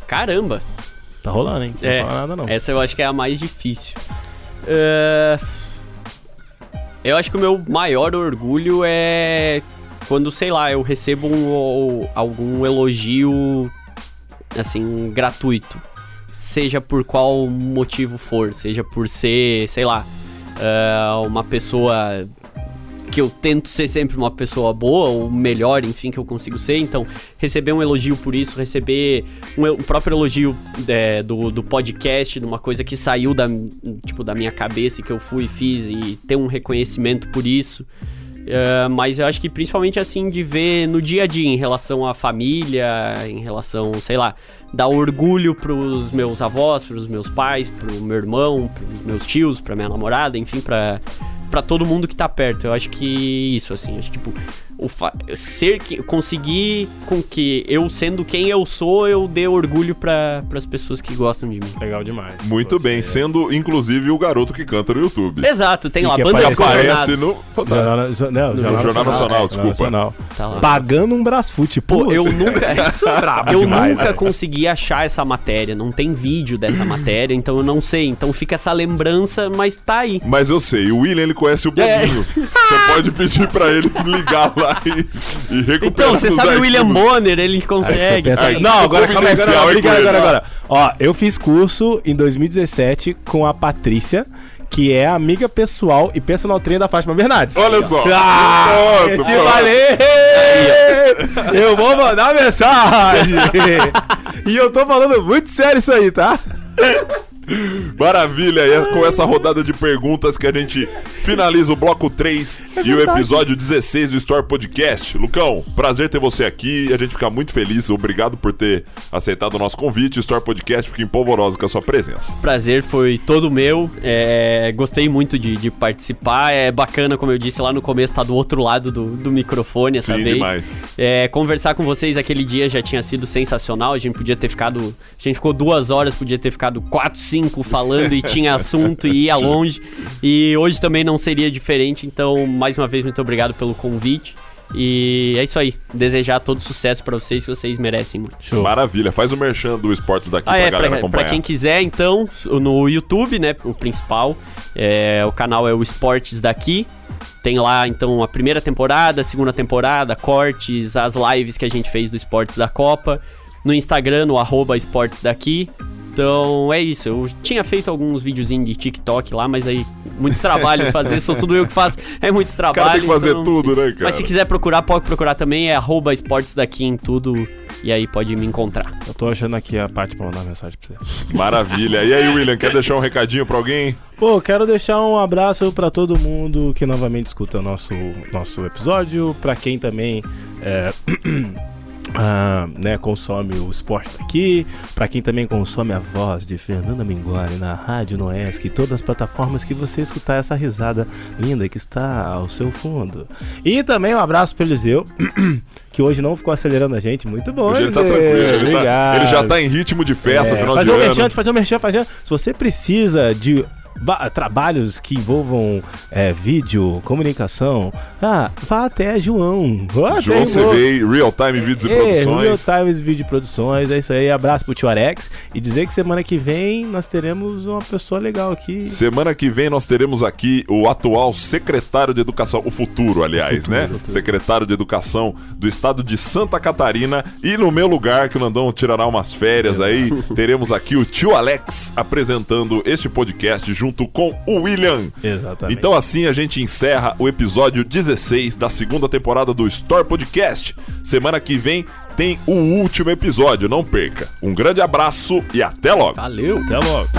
Caramba. Tá rolando, hein? Não fala nada, não. Essa eu acho que é a mais difícil. Eu acho que o meu maior orgulho é quando, sei lá, eu recebo algum elogio, assim, gratuito. Seja por qual motivo for, seja por ser, sei lá, uma pessoa que eu tento ser sempre uma pessoa boa, ou melhor, enfim, que eu consigo ser. Então, receber um elogio por isso, receber um próprio elogio do podcast, de uma coisa que saiu da minha cabeça e que eu fui e fiz, e ter um reconhecimento por isso. Mas eu acho que principalmente assim, de ver no dia a dia, em relação à família, em relação, sei lá, dar orgulho pros meus avós, pros meus pais, pro meu irmão, pros meus tios, pra minha namorada, enfim, pra todo mundo que tá perto. Eu acho que isso, assim, acho que, tipo, conseguir com que eu, sendo quem eu sou, eu dê orgulho pras pessoas que gostam de mim. Legal demais. Muito bem, sendo inclusive o garoto que canta no YouTube. Exato, tem lá, que Banda dos aparece no Jornal Nacional, desculpa. Tá lá. Pagando um Brasfoot. Pô, eu nunca demais, nunca velho. consegui achar essa matéria, não tem vídeo dessa matéria, então eu não sei. Então fica essa lembrança, mas tá aí. Mas eu sei, o William, ele conhece o bloguinho. Você pode pedir pra ele ligar lá e recuperar. Então, você os sabe o arquivos. William Bonner, ele consegue. Não, agora calma aí, confidencial aí com ele. agora. Ó, eu fiz curso em 2017 com a Patrícia, que é amiga pessoal e personal trainer da Fátima Bernardes. Olha só. Eu te falei! Eu vou mandar mensagem! E eu tô falando muito sério isso aí, tá? Maravilha, e é com essa rodada de perguntas que a gente finaliza o bloco 3 e o episódio 16 do Story Podcast. Lucão, prazer ter você aqui, a gente fica muito feliz, obrigado por ter aceitado o nosso convite. O Story Podcast fica em polvorosa com a sua presença. Prazer foi todo meu, gostei muito de participar, é bacana, como eu disse lá no começo, tá do outro lado do microfone essa Sim, vez. demais. Conversar com vocês aquele dia já tinha sido sensacional, a gente ficou 2 horas, podia ter ficado 4, 5 falando e tinha assunto e ia longe, e hoje também não seria diferente. Então, mais uma vez, muito obrigado pelo convite. E é isso aí. Desejar todo sucesso pra vocês, que vocês merecem muito. Show. Maravilha. Faz o merchan do Esportes daqui pra galera acompanhar. Pra quem quiser, então, no YouTube, né, o principal, o canal é o Esportes daqui. Tem lá, então, a primeira temporada, a segunda temporada, cortes, as lives que a gente fez do Esportes da Copa. No Instagram, no @esportesdaqui. Então, é isso. Eu tinha feito alguns videozinhos de TikTok lá, mas aí, muito trabalho fazer, sou tudo eu que faço. É muito trabalho. O cara tem que fazer então, tudo, né, cara? Mas se quiser procurar, pode procurar também, é @esportesdaqui em tudo, e aí pode me encontrar. Eu tô achando aqui a parte pra mandar mensagem pra você. Maravilha. E aí, William, quer deixar um recadinho pra alguém? Pô, quero deixar um abraço pra todo mundo que novamente escuta o nosso episódio, pra quem também consome o esporte daqui, pra quem também consome a voz de Fernanda Mingoli na Rádio Noesc e todas as plataformas que você escutar essa risada linda que está ao seu fundo. E também um abraço pro Eliseu, que hoje não ficou acelerando a gente. Muito bom, Hoje ele tá Eliseu. tranquilo, Obrigado. ele já tá em ritmo de festa, final de ano. Fazer um merchan. Se você precisa de trabalhos que envolvam vídeo, comunicação, vá até João. João CV, Real Time Vídeos e Produções. Real Time Vídeo e Produções, é isso aí. Abraço pro tio Arex. E dizer que semana que vem nós teremos uma pessoa legal aqui. Semana que vem nós teremos aqui o atual secretário de Educação, o futuro, aliás, né? Secretário de Educação do estado de Santa Catarina. E no meu lugar, que o Nandão tirará umas férias aí, teremos aqui o tio Alex apresentando este podcast junto com o William. Exatamente. Então assim a gente encerra o episódio 16 da segunda temporada do Story Podcast. Semana que vem tem o último episódio, não perca. Um grande abraço e até logo. Valeu! Até logo.